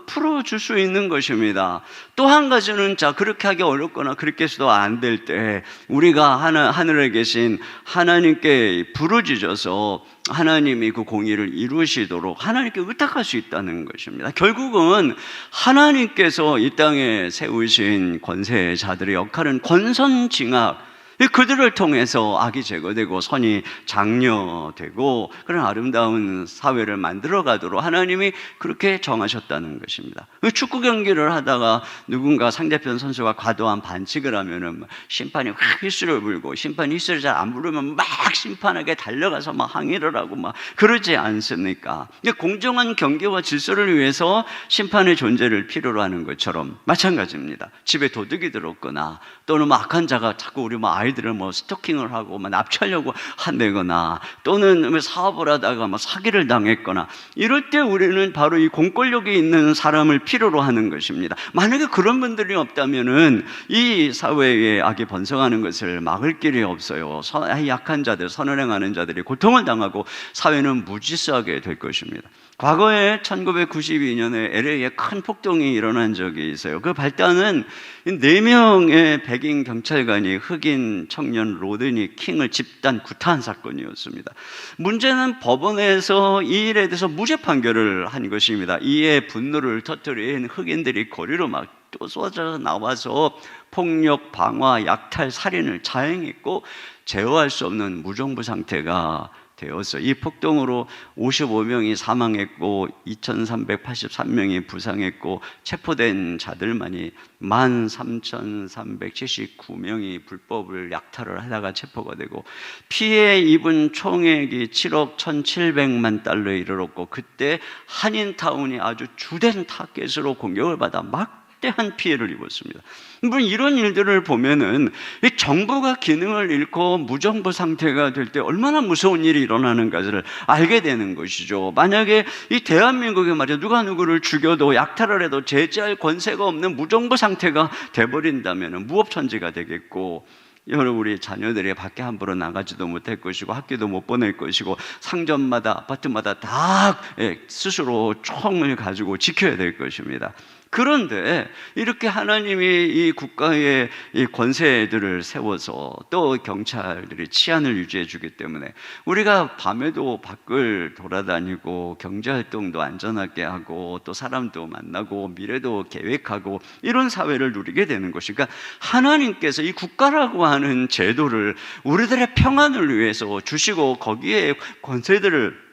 D: 풀어줄 수 있는 것입니다. 또 한 가지는 그렇게 하기 어렵거나 그렇게 해서도 안 될 때 우리가 하늘에 계신 하나님께 부르짖어서 하나님이 그 공의를 이루시도록 하나님께 의탁할 수 있다는 것입니다. 결국은 하나님께서 이 땅에 세우신 권세자들의 역할은 권선징악, 그들을 통해서 악이 제거되고 선이 장려되고 그런 아름다운 사회를 만들어 가도록 하나님이 그렇게 정하셨다는 것입니다. 축구 경기를 하다가 누군가 상대편 선수가 과도한 반칙을 하면은 심판이 확 휘슬을 불고, 심판이 휘슬을 잘 안 부르면 막 심판에게 달려가서 막 항의를 하고 막 그러지 않습니까? 공정한 경기와 질서를 위해서 심판의 존재를 필요로 하는 것처럼 마찬가지입니다. 집에 도둑이 들었거나 또는 악한 자가 자꾸 우리 아이들을 뭐 스토킹을 하고 막 납치하려고 한다거나 또는 사업을 하다가 막 사기를 당했거나 이럴 때 우리는 바로 이 공권력이 있는 사람을 필요로 하는 것입니다. 만약에 그런 분들이 없다면은 이 사회에 악이 번성하는 것을 막을 길이 없어요. 약한 자들, 선을 행하는 자들이 고통을 당하고 사회는 무질서하게 될 것입니다. 과거에 1992년에 LA에 큰 폭동이 일어난 적이 있어요. 그 발단은 4명의 백인 경찰관이 흑인 청년 로드니 킹을 집단 구타한 사건이었습니다. 문제는 법원에서 이 일에 대해서 무죄 판결을 한 것입니다. 이에 분노를 터뜨린 흑인들이 거리로 막 또 쏟아져 나와서 폭력, 방화, 약탈, 살인을 자행했고 제어할 수 없는 무정부 상태가 되었어요. 이 폭동으로 55명이 사망했고 2383명이 부상했고 체포된 자들만이 13,379명이 불법을 약탈을 하다가 체포가 되고 피해 입은 총액이 7억 1,700만 달러에 이르렀고 그때 한인타운이 아주 주된 타겟으로 공격을 받아 막대한 피해를 입었습니다. 물론 이런 일들을 보면은 이 정부가 기능을 잃고 무정부 상태가 될 때 얼마나 무서운 일이 일어나는가를 알게 되는 것이죠. 만약에 이 대한민국에 말이야 누가 누구를 죽여도 약탈을 해도 제재할 권세가 없는 무정부 상태가 돼버린다면은 무법천지가 되겠고, 여러분 우리 자녀들이 밖에 함부로 나가지도 못할 것이고 학교도 못 보낼 것이고 상점마다 아파트마다 다 스스로 총을 가지고 지켜야 될 것입니다. 그런데 이렇게 하나님이 이 국가의 이 권세들을 세워서 또 경찰들이 치안을 유지해 주기 때문에 우리가 밤에도 밖을 돌아다니고 경제활동도 안전하게 하고 또 사람도 만나고 미래도 계획하고 이런 사회를 누리게 되는 것이, 그러니까 하나님께서 이 국가라고 하는 제도를 우리들의 평안을 위해서 주시고 거기에 권세들을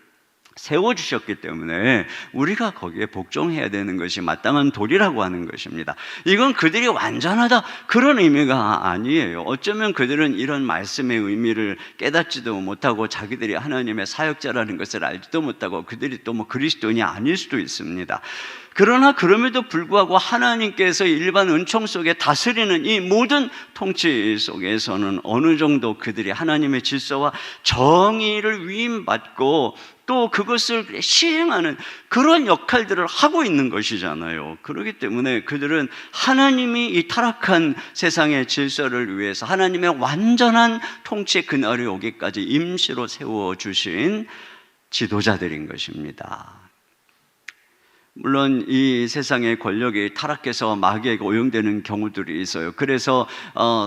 D: 세워주셨기 때문에 우리가 거기에 복종해야 되는 것이 마땅한 도리라고 하는 것입니다. 이건 그들이 완전하다 그런 의미가 아니에요. 어쩌면 그들은 이런 말씀의 의미를 깨닫지도 못하고 자기들이 하나님의 사역자라는 것을 알지도 못하고 그들이 또 뭐 그리스도인이 아닐 수도 있습니다. 그러나 그럼에도 불구하고 하나님께서 일반 은총 속에 다스리는 이 모든 통치 속에서는 어느 정도 그들이 하나님의 질서와 정의를 위임받고 또 그것을 시행하는 그런 역할들을 하고 있는 것이잖아요. 그렇기 때문에 그들은 하나님이 이 타락한 세상의 질서를 위해서 하나님의 완전한 통치의 그날이 오기까지 임시로 세워주신 지도자들인 것입니다. 물론 이 세상의 권력이 타락해서 마귀에게 오용되는 경우들이 있어요. 그래서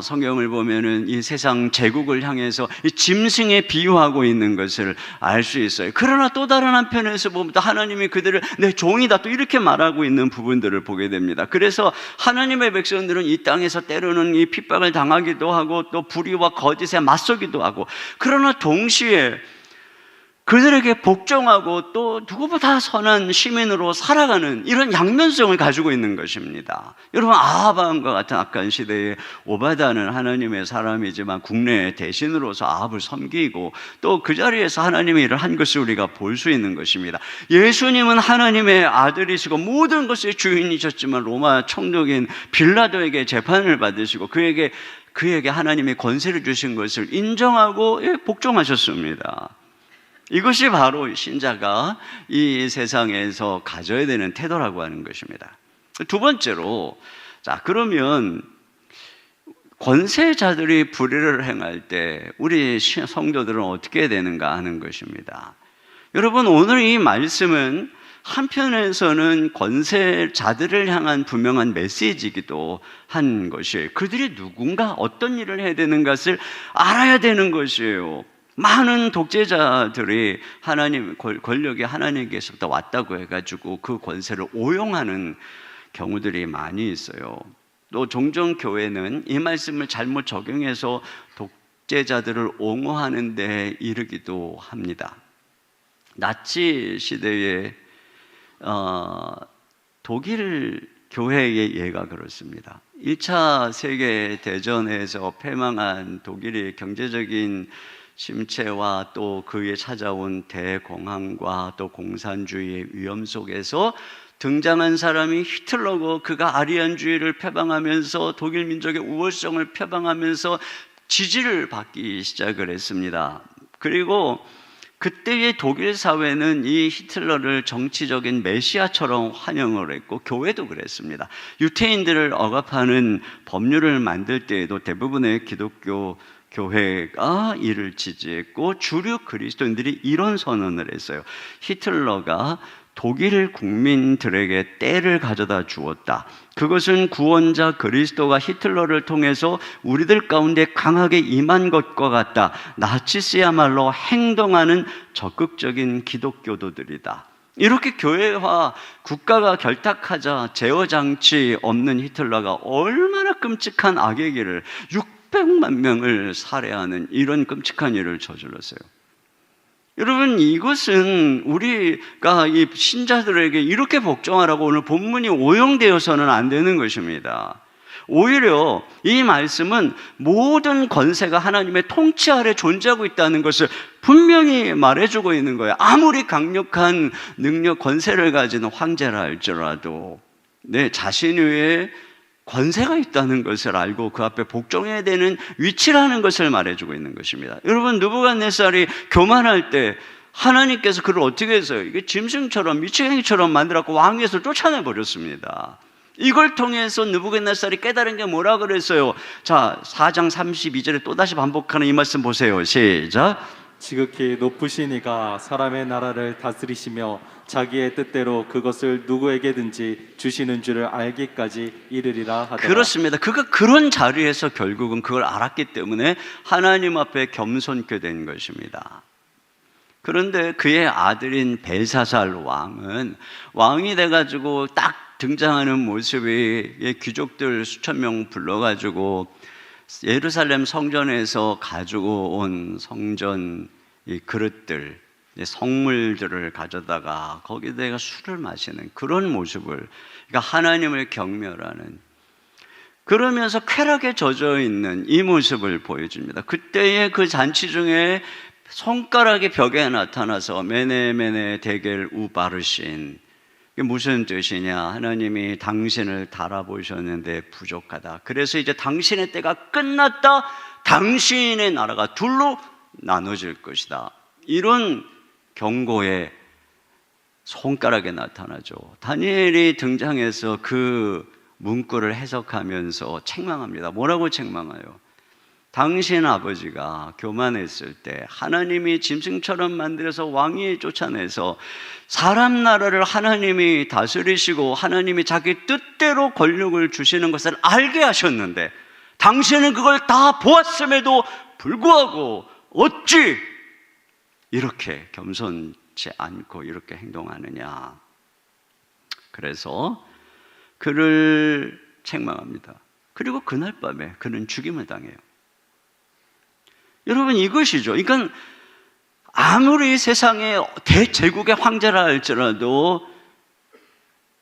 D: 성경을 보면은 이 세상 제국을 향해서 이 짐승에 비유하고 있는 것을 알 수 있어요. 그러나 또 다른 한편에서 보면 하나님이 그들을 내 종이다 또 이렇게 말하고 있는 부분들을 보게 됩니다. 그래서 하나님의 백성들은 이 땅에서 때로는 이 핍박을 당하기도 하고 또 불의와 거짓에 맞서기도 하고, 그러나 동시에 그들에게 복종하고 또 누구보다 선한 시민으로 살아가는 이런 양면성을 가지고 있는 것입니다. 여러분, 아합과 같은 악한 시대에 오바다는 하나님의 사람이지만 국내 대신으로서 아합을 섬기고 또 그 자리에서 하나님의 일을 한 것을 우리가 볼 수 있는 것입니다. 예수님은 하나님의 아들이시고 모든 것의 주인이셨지만 로마 총독인 빌라도에게 재판을 받으시고 그에게 하나님의 권세를 주신 것을 인정하고 복종하셨습니다. 이것이 바로 신자가 이 세상에서 가져야 되는 태도라고 하는 것입니다. 두 번째로, 자, 그러면 권세자들이 불의를 행할 때 우리 성도들은 어떻게 해야 되는가 하는 것입니다. 여러분, 오늘 이 말씀은 한편에서는 권세자들을 향한 분명한 메시지이기도 한 것이에요. 그들이 누군가 어떤 일을 해야 되는 것을 알아야 되는 것이에요. 많은 독재자들이 하나님 권력이 하나님께서부터 왔다고 해가지고 그 권세를 오용하는 경우들이 많이 있어요. 또 종종 교회는 이 말씀을 잘못 적용해서 독재자들을 옹호하는 데 이르기도 합니다. 나치 시대에 독일 교회의 예가 그렇습니다. 1차 세계대전에서 패망한 독일의 경제적인 침체와 또 그에 찾아온 대공황과 또 공산주의의 위험 속에서 등장한 사람이 히틀러고, 그가 아리안주의를 표방하면서 독일 민족의 우월성을 표방하면서 지지를 받기 시작을 했습니다. 그리고 그때의 독일 사회는 이 히틀러를 정치적인 메시아처럼 환영을 했고 교회도 그랬습니다. 유태인들을 억압하는 법률을 만들 때에도 대부분의 기독교 교회가 이를 지지했고 주류 그리스도인들이 이런 선언을 했어요. 히틀러가 독일 국민들에게 때를 가져다 주었다. 그것은 구원자 그리스도가 히틀러를 통해서 우리들 가운데 강하게 임한 것과 같다. 나치스야말로 행동하는 적극적인 기독교도들이다. 이렇게 교회와 국가가 결탁하자 제어장치 없는 히틀러가 얼마나 끔찍한 악의 길을 600만 명을 살해하는 이런 끔찍한 일을 저질렀어요. 여러분, 이것은 우리가 이 신자들에게 이렇게 복종하라고 오늘 본문이 오용되어서는 안 되는 것입니다. 오히려 이 말씀은 모든 권세가 하나님의 통치 아래 존재하고 있다는 것을 분명히 말해주고 있는 거예요. 아무리 강력한 능력, 권세를 가진 황제라 할지라도 내 자신 위에 권세가 있다는 것을 알고 그 앞에 복종해야 되는 위치라는 것을 말해주고 있는 것입니다. 여러분, 느부갓네살이 교만할 때 하나님께서 그를 어떻게 했어요? 이게 짐승처럼 미치광이처럼 만들었고 왕위에서 쫓아내버렸습니다. 이걸 통해서 느부갓네살이 깨달은 게 뭐라 그랬어요? 자, 4장 32절에 또다시 반복하는 이 말씀 보세요. 시작.
F: 지극히 높으신 이가 사람의 나라를 다스리시며 자기의 뜻대로 그것을 누구에게든지 주시는 줄을 알기까지 이르리라 하더라.
D: 그렇습니다. 그가 그런 자리에서 결국은 그걸 알았기 때문에 하나님 앞에 겸손케 된 것입니다. 그런데 그의 아들인 벨사살 왕은 왕이 돼가지고 딱 등장하는 모습이 귀족들 수천 명 불러가지고 예루살렘 성전에서 가지고 온 성전 이 그릇들, 성물들을 가져다가 거기다가 술을 마시는 그런 모습을, 그러니까 하나님을 경멸하는, 그러면서 쾌락에 젖어 있는 이 모습을 보여줍니다. 그때의 그 잔치 중에 손가락이 벽에 나타나서 메네 데겔 우바르신, 이게 무슨 뜻이냐? 하나님이 당신을 달아보셨는데 부족하다. 그래서 이제 당신의 때가 끝났다. 당신의 나라가 둘로 나눠질 것이다. 이런 경고에 손가락에 나타나죠. 다니엘이 등장해서 그 문구를 해석하면서 책망합니다. 뭐라고 책망해요? 당신 아버지가 교만했을 때 하나님이 짐승처럼 만들어서 왕위에 쫓아내서 사람 나라를 하나님이 다스리시고 하나님이 자기 뜻대로 권력을 주시는 것을 알게 하셨는데 당신은 그걸 다 보았음에도 불구하고 어찌 이렇게 겸손치 않고 이렇게 행동하느냐. 그래서 그를 책망합니다. 그리고 그날 밤에 그는 죽임을 당해요. 여러분, 이것이죠. 그러니까 아무리 세상의 대제국의 황제라 할지라도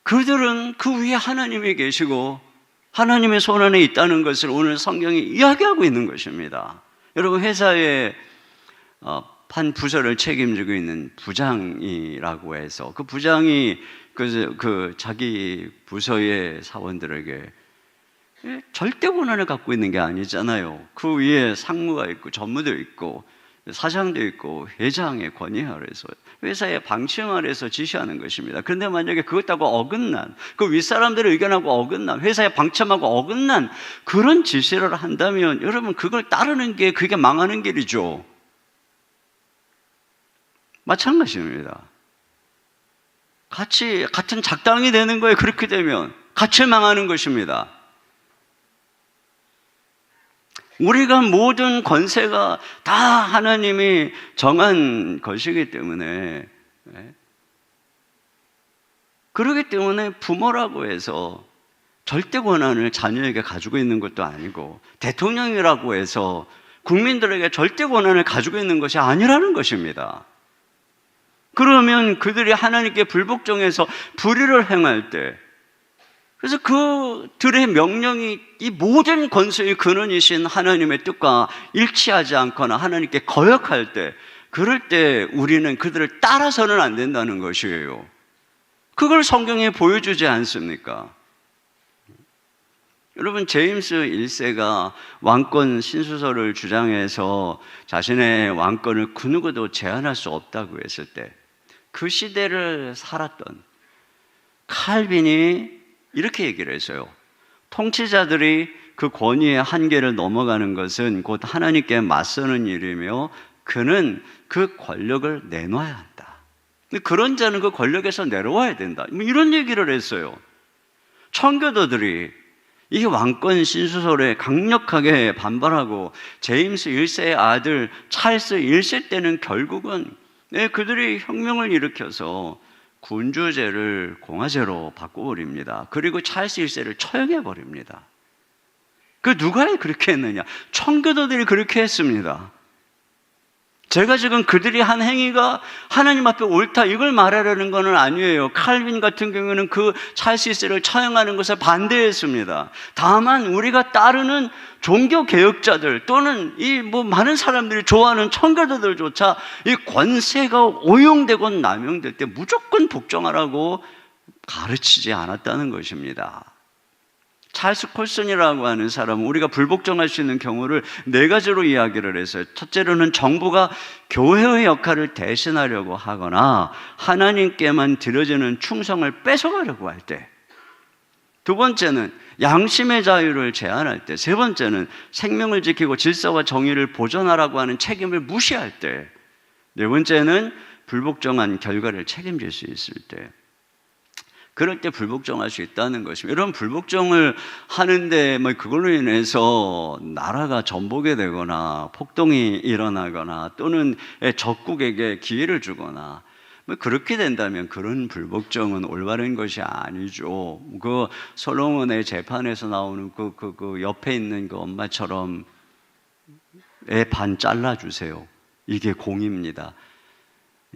D: 그들은 그 위에 하나님이 계시고 하나님의 손 안에 있다는 것을 오늘 성경이 이야기하고 있는 것입니다. 여러분, 회사에 한 부서를 책임지고 있는 부장이라고 해서 그 부장이 그 자기 부서의 사원들에게 절대 권한을 갖고 있는 게 아니잖아요. 그 위에 상무가 있고 전무도 있고 사장도 있고 회장의 권위 아래서 회사의 방침 아래서 지시하는 것입니다. 그런데 만약에 그것하고 어긋난, 그 윗사람들의 의견하고 어긋난, 회사의 방침하고 어긋난 그런 지시를 한다면 여러분, 그걸 따르는 게 그게 망하는 길이죠. 마찬가지입니다. 같은 작당이 되는 거예요. 그렇게 되면 같이 망하는 것입니다. 우리가 모든 권세가 다 하나님이 정한 것이기 때문에, 그렇기 때문에 부모라고 해서 절대 권한을 자녀에게 가지고 있는 것도 아니고 대통령이라고 해서 국민들에게 절대 권한을 가지고 있는 것이 아니라는 것입니다. 그러면 그들이 하나님께 불복종해서 불의를 행할 때, 그래서 그들의 명령이 이 모든 권세의 근원이신 하나님의 뜻과 일치하지 않거나 하나님께 거역할 때, 그럴 때 우리는 그들을 따라서는 안 된다는 것이에요. 그걸 성경에 보여주지 않습니까? 여러분, 제임스 1세가 왕권 신수설을 주장해서 자신의 왕권을 그 누구도 제한할 수 없다고 했을 때 그 시대를 살았던 칼빈이 이렇게 얘기를 했어요. 통치자들이 그 권위의 한계를 넘어가는 것은 곧 하나님께 맞서는 일이며 그는 그 권력을 내놔야 한다. 그런 자는 그 권력에서 내려와야 된다. 이런 얘기를 했어요. 청교도들이 이 왕권 신수설에 강력하게 반발하고 제임스 1세의 아들 찰스 1세 때는 결국은 그들이 혁명을 일으켜서 군주제를 공화제로 바꿔버립니다. 그리고 찰스 1세를 처형해버립니다. 그 누가 그렇게 했느냐? 청교도들이 그렇게 했습니다. 제가 지금 그들이 한 행위가 하나님 앞에 옳다 이걸 말하려는 건 아니에요. 칼빈 같은 경우는 그 찰스 1세를 처형하는 것을 반대했습니다. 다만 우리가 따르는 종교 개혁자들 또는 이 많은 사람들이 좋아하는 청교도들조차 이 권세가 오용되고 남용될 때 무조건 복종하라고 가르치지 않았다는 것입니다. 찰스 콜슨이라고 하는 사람은 우리가 불복종할 수 있는 경우를 4가지로 이야기를 했어요. 첫째로는 정부가 교회의 역할을 대신하려고 하거나 하나님께만 드려지는 충성을 뺏어가려고 할 때, 두 번째는 양심의 자유를 제한할 때, 세 번째는 생명을 지키고 질서와 정의를 보존하라고 하는 책임을 무시할 때, 네 번째는 불복종한 결과를 책임질 수 있을 때, 그럴 때 불복종할 수 있다는 것입니다. 이런 불복종을 하는데 그걸로 인해서 나라가 전복이 되거나 폭동이 일어나거나 또는 적국에게 기회를 주거나 그렇게 된다면 그런 불복종은 올바른 것이 아니죠. 그 솔로몬의 재판에서 나오는 그 옆에 있는 그 엄마처럼 애 반 잘라주세요. 이게 공입니다.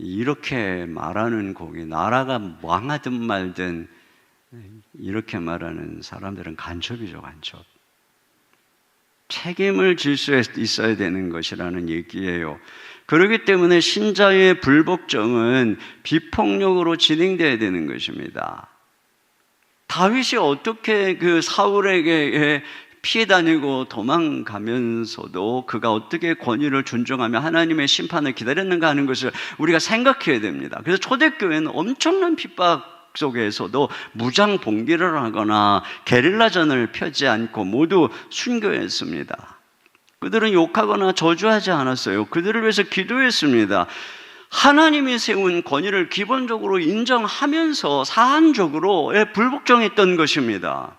D: 이렇게 말하는 공이 나라가 망하든 말든 이렇게 말하는 사람들은 간첩이죠, 간첩. 책임을 질 수 있어야 되는 것이라는 얘기예요. 그렇기 때문에 신자의 불복종은 비폭력으로 진행돼야 되는 것입니다. 다윗이 어떻게 그 사울에게 피해 다니고 도망가면서도 그가 어떻게 권위를 존중하며 하나님의 심판을 기다렸는가 하는 것을 우리가 생각해야 됩니다. 그래서 초대교회는 엄청난 핍박 속에서도 무장 봉기를 하거나 게릴라전을 펴지 않고 모두 순교했습니다. 그들은 욕하거나 저주하지 않았어요. 그들을 위해서 기도했습니다. 하나님이 세운 권위를 기본적으로 인정하면서 사안적으로 불복종했던 것입니다.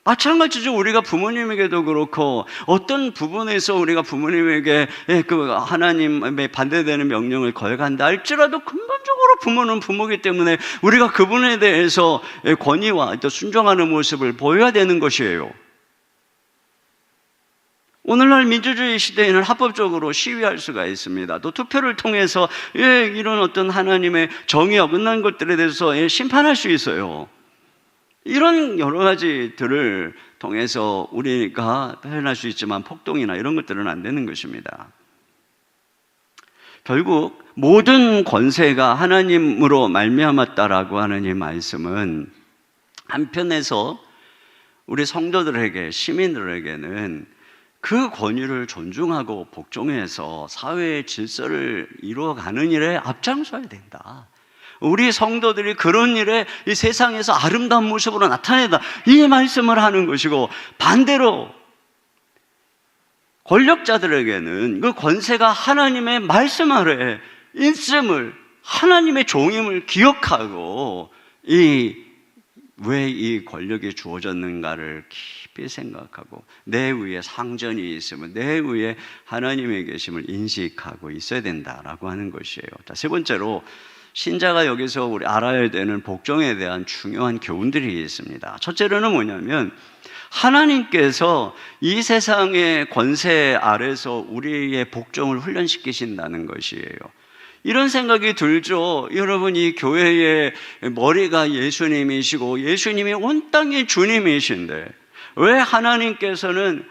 D: 마찬가지죠. 우리가 부모님에게도 그렇고 어떤 부분에서 우리가 부모님에게 그 하나님의 반대되는 명령을 거역한다 할지라도 근본적으로 부모는 부모이기 때문에 우리가 그분에 대해서 권위와 또 순종하는 모습을 보여야 되는 것이에요. 오늘날 민주주의 시대에는 합법적으로 시위할 수가 있습니다. 또 투표를 통해서 이런 어떤 하나님의 정의 어긋난 것들에 대해서 심판할 수 있어요. 이런 여러 가지들을 통해서 우리가 표현할 수 있지만 폭동이나 이런 것들은 안 되는 것입니다. 결국 모든 권세가 하나님으로 말미암았다라고 하는 이 말씀은 한편에서 우리 성도들에게, 시민들에게는 그 권위를 존중하고 복종해서 사회의 질서를 이루어가는 일에 앞장서야 된다. 우리 성도들이 그런 일에 이 세상에서 아름다운 모습으로 나타내다, 이 말씀을 하는 것이고, 반대로 권력자들에게는 그 권세가 하나님의 말씀 아래 있음을, 하나님의 종임을 기억하고 왜 이 권력이 주어졌는가를 깊이 생각하고 내 위에 상전이 있으면 내 위에 하나님의 계심을 인식하고 있어야 된다라고 하는 것이에요. 자, 세 번째로 신자가 여기서 우리 알아야 되는 복종에 대한 중요한 교훈들이 있습니다. 첫째로는 뭐냐면 하나님께서 이 세상의 권세 아래서 우리의 복종을 훈련시키신다는 것이에요. 이런 생각이 들죠. 여러분, 이 교회의 머리가 예수님이시고 예수님이 온 땅의 주님이신데 왜 하나님께서는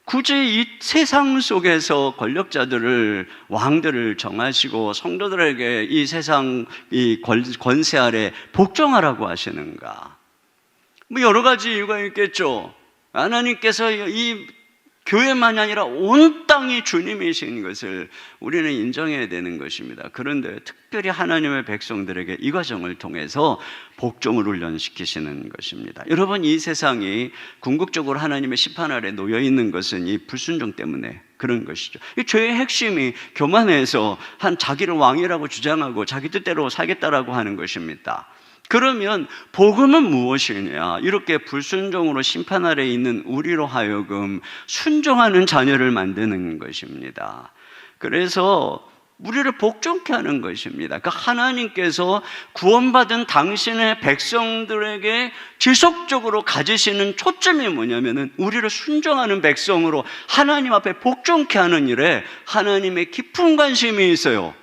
D: 굳이 이 세상 속에서 권력자들을, 왕들을 정하시고 성도들에게 이 세상 이 권세 아래 복종하라고 하시는가? 여러 가지 이유가 있겠죠. 하나님께서 이 교회만이 아니라 온 땅이 주님이신 것을 우리는 인정해야 되는 것입니다. 그런데 특별히 하나님의 백성들에게 이 과정을 통해서 복종을 훈련시키시는 것입니다. 여러분, 이 세상이 궁극적으로 하나님의 심판 아래 놓여 있는 것은 이 불순종 때문에 그런 것이죠. 이 죄의 핵심이 교만해서 자기를 왕이라고 주장하고 자기 뜻대로 살겠다라고 하는 것입니다. 그러면 복음은 무엇이냐? 이렇게 불순종으로 심판 아래 있는 우리로 하여금 순종하는 자녀를 만드는 것입니다. 그래서 우리를 복종케 하는 것입니다. 그 하나님께서 구원받은 당신의 백성들에게 지속적으로 가지시는 초점이 뭐냐면은 우리를 순종하는 백성으로 하나님 앞에 복종케 하는 일에 하나님의 깊은 관심이 있어요.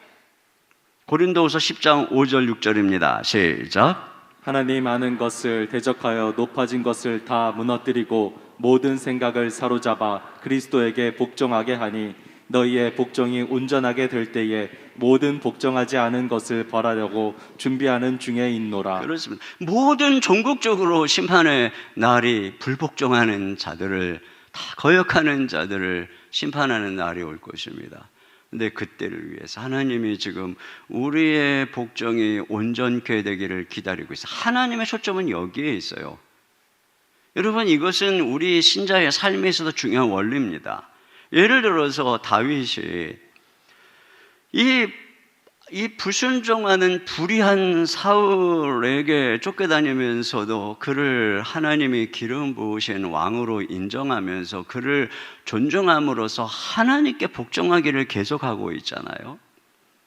D: 고린도후서 10장 5절 6절입니다. 시작.
F: 하나님 아는 것을 대적하여 높아진 것을 다 무너뜨리고 모든 생각을 사로잡아 그리스도에게 복종하게 하니 너희의 복종이 온전하게 될 때에 모든 복종하지 않은 것을 벌하려고 준비하는 중에 있노라.
D: 그렇습니다. 모든 전국적으로 심판의 날이 불복종하는 자들을 다 거역하는 자들을 심판하는 날이 올 것입니다. 근데 그때를 위해서 하나님이 지금 우리의 복종이 온전케 되기를 기다리고 있어요. 하나님의 초점은 여기에 있어요. 여러분, 이것은 우리 신자의 삶에서도 중요한 원리입니다. 예를 들어서 다윗이 이 불순종하는 불의한 사울에게 쫓겨다니면서도 그를 하나님이 기름 부으신 왕으로 인정하면서 그를 존중함으로써 하나님께 복종하기를 계속하고 있잖아요.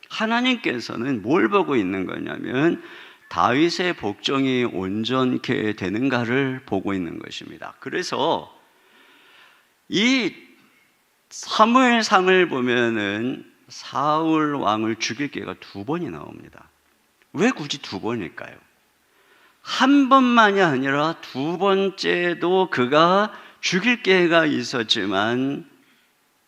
D: 하나님께서는 뭘 보고 있는 거냐면 다윗의 복종이 온전케 되는가를 보고 있는 것입니다. 그래서 이 사무엘상을 보면은 사울 왕을 죽일 기회가 2번이 나옵니다. 왜 굳이 2번일까요? 한 번만이 아니라 2번째도 그가 죽일 기회가 있었지만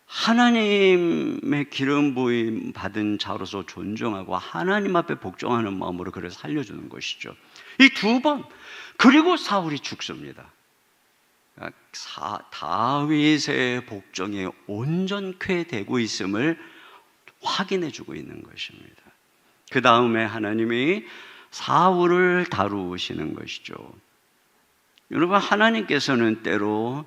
D: 하나님의 기름 부임 받은 자로서 존중하고 하나님 앞에 복종하는 마음으로 그를 살려주는 것이죠. 이 2번, 그리고 사울이 죽습니다. 다윗의 복종이 온전케 되고 있음을 확인해 주고 있는 것입니다. 그 다음에 하나님이 사울을 다루시는 것이죠. 여러분, 하나님께서는 때로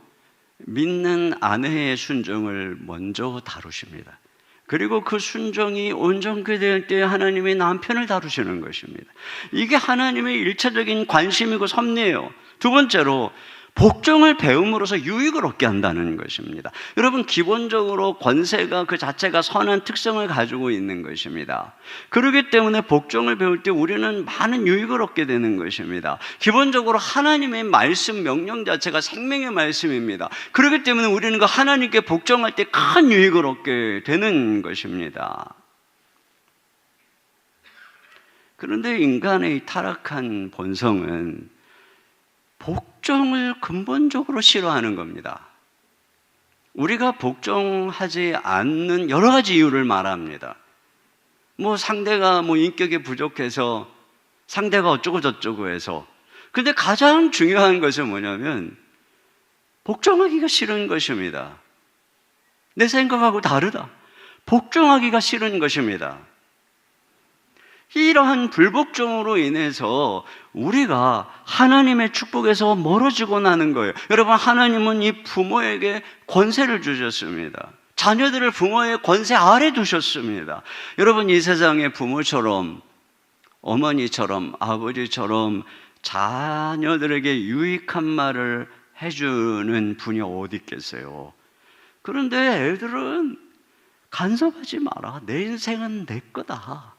D: 믿는 아내의 순종을 먼저 다루십니다. 그리고 그 순종이 온전케 될 때 하나님이 남편을 다루시는 것입니다. 이게 하나님의 일차적인 관심이고 섭리예요. 두 번째로 복종을 배움으로써 유익을 얻게 한다는 것입니다. 여러분, 기본적으로 권세가 그 자체가 선한 특성을 가지고 있는 것입니다. 그렇기 때문에 복종을 배울 때 우리는 많은 유익을 얻게 되는 것입니다. 기본적으로 하나님의 말씀, 명령 자체가 생명의 말씀입니다. 그렇기 때문에 우리는 그 하나님께 복종할 때 큰 유익을 얻게 되는 것입니다. 그런데 인간의 타락한 본성은 복종을 근본적으로 싫어하는 겁니다. 우리가 복종하지 않는 여러 가지 이유를 말합니다. 상대가 인격이 부족해서, 상대가 어쩌고 저쩌고 해서. 근데 가장 중요한 것은 뭐냐면 복종하기가 싫은 것입니다. 내 생각하고 다르다. 복종하기가 싫은 것입니다. 이러한 불복종으로 인해서 우리가 하나님의 축복에서 멀어지고 나는 거예요. 여러분, 하나님은 이 부모에게 권세를 주셨습니다. 자녀들을 부모의 권세 아래 두셨습니다. 여러분, 이 세상의 부모처럼, 어머니처럼, 아버지처럼 자녀들에게 유익한 말을 해주는 분이 어디 있겠어요? 그런데 애들은 간섭하지 마라. 내 인생은 내 거다.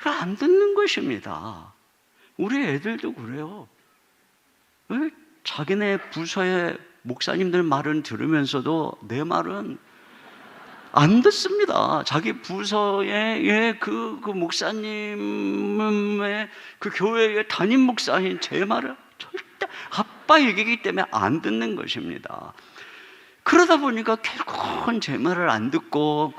D: 안 듣는 것입니다. 우리 애들도 그래요. 자기네 부서의 목사님들 말은 들으면서도 내 말은 안 듣습니다. 자기 부서의 그 목사님의 그 교회의 담임 목사인 제 말을 절대 아빠 얘기이기 때문에 안 듣는 것입니다. 그러다 보니까 결국은 제 말을 안 듣고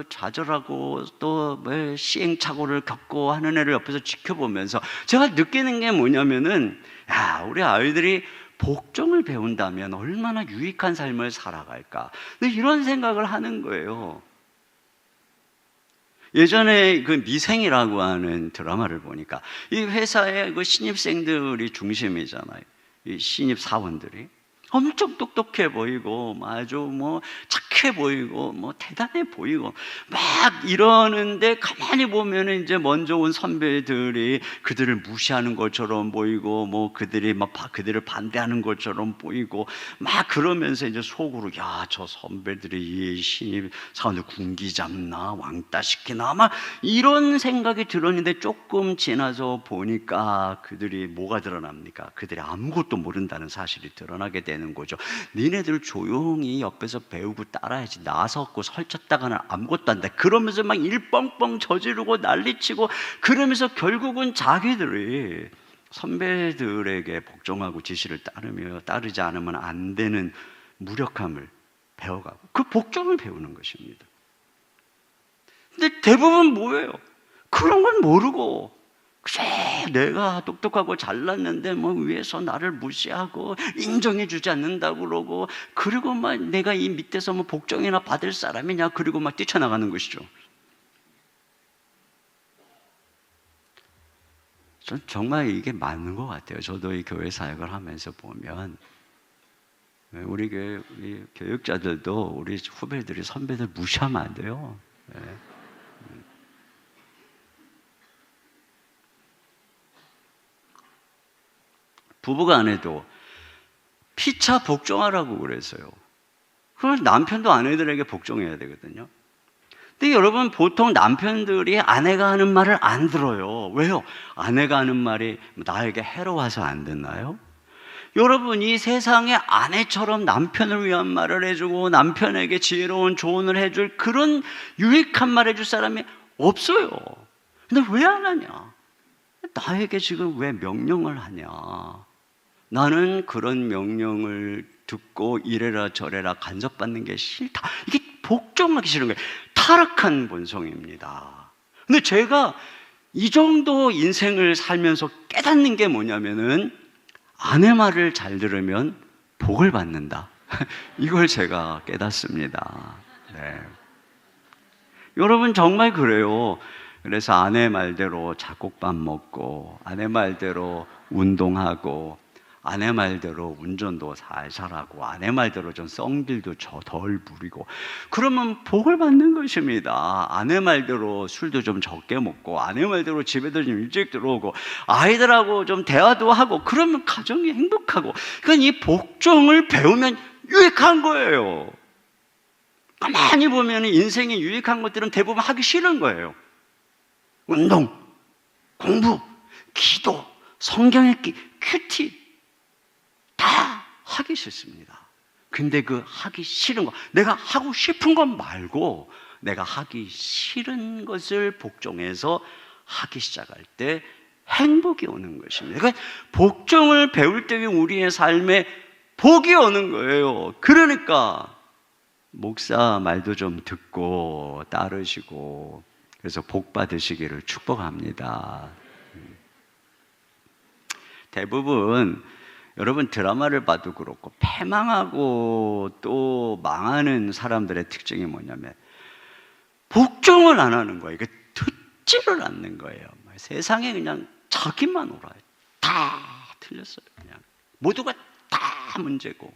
D: 좌절하고 또 시행착오를 겪고 하는 애를 옆에서 지켜보면서 제가 느끼는 게 뭐냐면은, 우리 아이들이 복종을 배운다면 얼마나 유익한 삶을 살아갈까? 근데 이런 생각을 하는 거예요. 예전에 그 미생이라고 하는 드라마를 보니까 이 회사의 그 신입생들이 중심이잖아요. 이 신입 사원들이 엄청 똑똑해 보이고 아주 뭐 착해 보이고 뭐 대단해 보이고 막 이러는데 가만히 보면은 이제 먼저 온 선배들이 그들을 무시하는 것처럼 보이고 뭐 그들이 막 그들을 반대하는 것처럼 보이고 막 그러면서 이제 속으로 야, 저 선배들이 이 신입 사원들 군기 잡나 왕따 시키나 막 이런 생각이 들었는데 조금 지나서 보니까 그들이 뭐가 드러납니까? 그들이 아무것도 모른다는 사실이 드러나게 되는 거죠. 니네들 조용히 옆에서 배우고 따라야지 나섰고 설쳤다가는 아무것도 안 돼. 그러면서 막 일 뻥뻥 저지르고 난리치고 그러면서 결국은 자기들이 선배들에게 복종하고 지시를 따르지 않으면 안 되는 무력함을 배워가고 그 복종을 배우는 것입니다. 근데 대부분 뭐예요? 그런 건 모르고 그래, 내가 똑똑하고 잘났는데 뭐 위에서 나를 무시하고 인정해주지 않는다고 그러고 그리고 막 내가 이 밑에서 뭐 복종이나 받을 사람이냐 그리고 막 뛰쳐나가는 것이죠. 전 정말 이게 맞는 것 같아요. 저도 이 교회 사역을 하면서 보면 우리 교육자들도 우리 후배들이 선배들 무시하면 안 돼요. 네. 부부간에도 피차 복종하라고 그랬어요. 그럼 남편도 아내들에게 복종해야 되거든요. 근데 여러분 보통 남편들이 아내가 하는 말을 안 들어요. 왜요? 아내가 하는 말이 나에게 해로워서 안 듣나요? 여러분 이 세상에 아내처럼 남편을 위한 말을 해주고 남편에게 지혜로운 조언을 해줄 그런 유익한 말 해줄 사람이 없어요. 근데 왜 안 하냐? 나에게 지금 왜 명령을 하냐? 나는 그런 명령을 듣고 이래라 저래라 간섭받는 게 싫다. 이게 복종하기 싫은 거예요. 타락한 본성입니다. 근데 제가 이 정도 인생을 살면서 깨닫는 게 뭐냐면은 아내 말을 잘 들으면 복을 받는다. 이걸 제가 깨닫습니다. 네. 여러분 정말 그래요. 그래서 아내 말대로 잡곡밥 먹고 아내 말대로 운동하고 아내 말대로 운전도 살살하고 아내 말대로 좀 썽질도 덜 부리고 그러면 복을 받는 것입니다. 아내 말대로 술도 좀 적게 먹고 아내 말대로 집에도 좀 일찍 들어오고 아이들하고 좀 대화도 하고 그러면 가정이 행복하고 그러니까 이 복종을 배우면 유익한 거예요. 가만히 보면 인생에 유익한 것들은 대부분 하기 싫은 거예요. 운동, 공부, 기도, 성경 읽기, 큐티 다 하기 싫습니다. 근데 그 하기 싫은 거, 내가 하고 싶은 것 말고 내가 하기 싫은 것을 복종해서 하기 시작할 때 행복이 오는 것입니다. 그러니까 복종을 배울 때 우리의 삶에 복이 오는 거예요. 그러니까 목사 말도 좀 듣고 따르시고 그래서 복 받으시기를 축복합니다. 대부분 여러분 드라마를 봐도 그렇고 패망하고 또 망하는 사람들의 특징이 뭐냐면 복종을 안 하는 거예요. 듣지를 않는 거예요. 세상에 그냥 자기만 옳아요. 다 틀렸어요. 그냥 모두가 다 문제고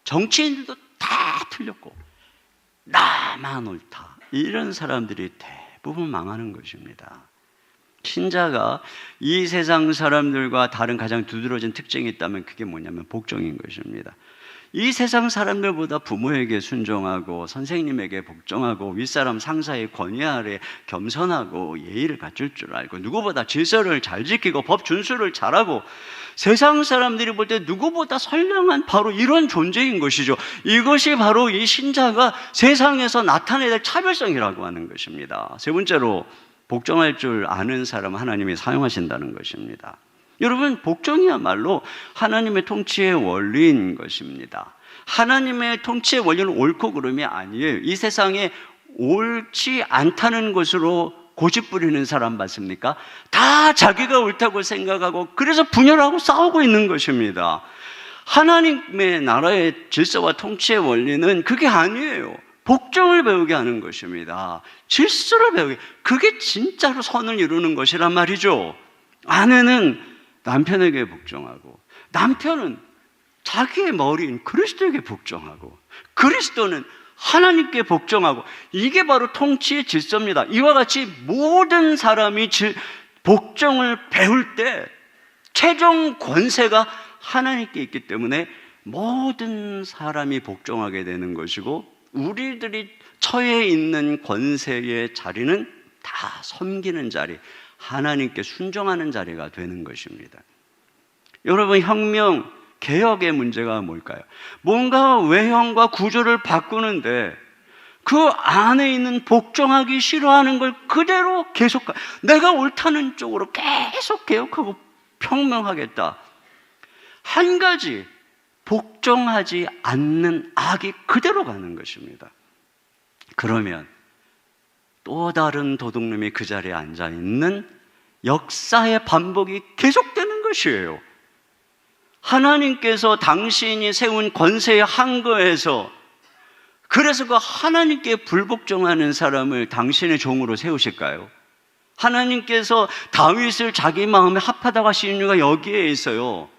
D: 정치인들도 다 틀렸고 나만 옳다. 이런 사람들이 대부분 망하는 것입니다. 신자가 이 세상 사람들과 다른 가장 두드러진 특징이 있다면 그게 뭐냐면 복종인 것입니다. 이 세상 사람들보다 부모에게 순종하고 선생님에게 복종하고 윗사람 상사의 권위 아래 겸손하고 예의를 갖출 줄 알고 누구보다 질서를 잘 지키고 법 준수를 잘하고 세상 사람들이 볼 때 누구보다 선량한 바로 이런 존재인 것이죠. 이것이 바로 이 신자가 세상에서 나타내야 될 차별성이라고 하는 것입니다. 세 번째로 복종할 줄 아는 사람 하나님이 사용하신다는 것입니다. 여러분 복종이야말로 하나님의 통치의 원리인 것입니다. 하나님의 통치의 원리는 옳고 그름이 아니에요. 이 세상에 옳지 않다는 것으로 고집 부리는 사람 봤습니까? 다 자기가 옳다고 생각하고 그래서 분열하고 싸우고 있는 것입니다. 하나님의 나라의 질서와 통치의 원리는 그게 아니에요. 복종을 배우게 하는 것입니다. 질서를 배우게. 그게 진짜로 선을 이루는 것이란 말이죠. 아내는 남편에게 복종하고, 남편은 자기의 머리인 그리스도에게 복종하고, 그리스도는 하나님께 복종하고, 이게 바로 통치의 질서입니다. 이와 같이 모든 사람이 복종을 배울 때 최종 권세가 하나님께 있기 때문에 모든 사람이 복종하게 되는 것이고, 우리들이 처해 있는 권세의 자리는 다 섬기는 자리, 하나님께 순종하는 자리가 되는 것입니다. 여러분, 혁명, 개혁의 문제가 뭘까요? 뭔가 외형과 구조를 바꾸는데 그 안에 있는 복종하기 싫어하는 걸 그대로 계속, 내가 옳다는 쪽으로 계속 개혁하고 평명하겠다. 한 가지, 복종하지 않는 악이 그대로 가는 것입니다. 그러면 또 다른 도둑놈이 그 자리에 앉아있는 역사의 반복이 계속되는 것이에요. 하나님께서 당신이 세운 권세의 한거에서, 그래서 그 하나님께 불복종하는 사람을 당신의 종으로 세우실까요? 하나님께서 다윗을 자기 마음에 합하다고 하신 이유가 여기에 있어요.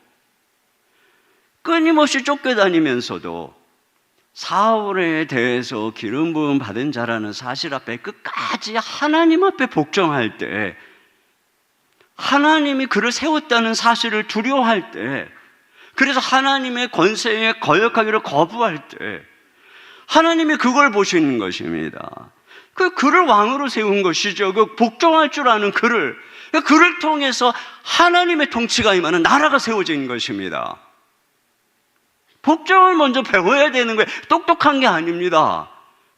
D: 끊임없이 쫓겨다니면서도 사울에 대해서 기름 부음 받은 자라는 사실 앞에 끝까지 하나님 앞에 복종할 때, 하나님이 그를 세웠다는 사실을 두려워할 때, 그래서 하나님의 권세에 거역하기를 거부할 때 하나님이 그걸 보시는 것입니다. 그를 왕으로 세운 것이죠. 그 복종할 줄 아는 그를 통해서 하나님의 통치가 임하는 나라가 세워진 것입니다. 복종을 먼저 배워야 되는 거예요. 똑똑한 게 아닙니다.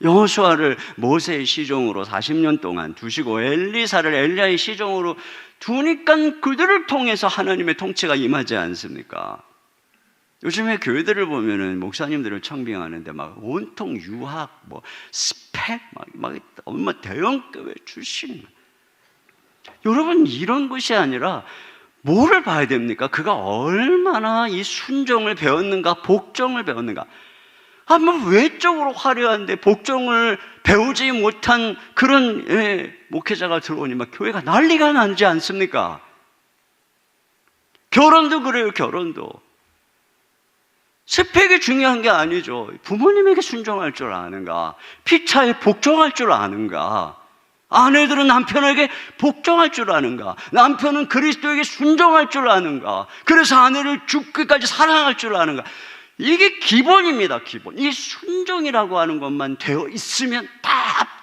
D: 여호수아를 모세의 시종으로 40년 동안 두시고 엘리사를 엘리야의 시종으로 두니까 그들을 통해서 하나님의 통치가 임하지 않습니까? 요즘에 교회들을 보면은 목사님들을 청빙하는데 막 온통 유학, 스펙, 막 얼마 대형 교회 출신. 여러분, 이런 것이 아니라 뭐를 봐야 됩니까? 그가 얼마나 이 순종을 배웠는가, 복종을 배웠는가. 외적으로 화려한데 복종을 배우지 못한 그런 목회자가 들어오니 막 교회가 난리가 나지 않습니까? 결혼도 그래요, 결혼도. 스펙이 중요한 게 아니죠. 부모님에게 순종할 줄 아는가, 피차에 복종할 줄 아는가, 아내들은 남편에게 복종할 줄 아는가, 남편은 그리스도에게 순종할 줄 아는가, 그래서 아내를 죽기까지 사랑할 줄 아는가. 이게 기본입니다, 기본. 이 순종이라고 하는 것만 되어 있으면 다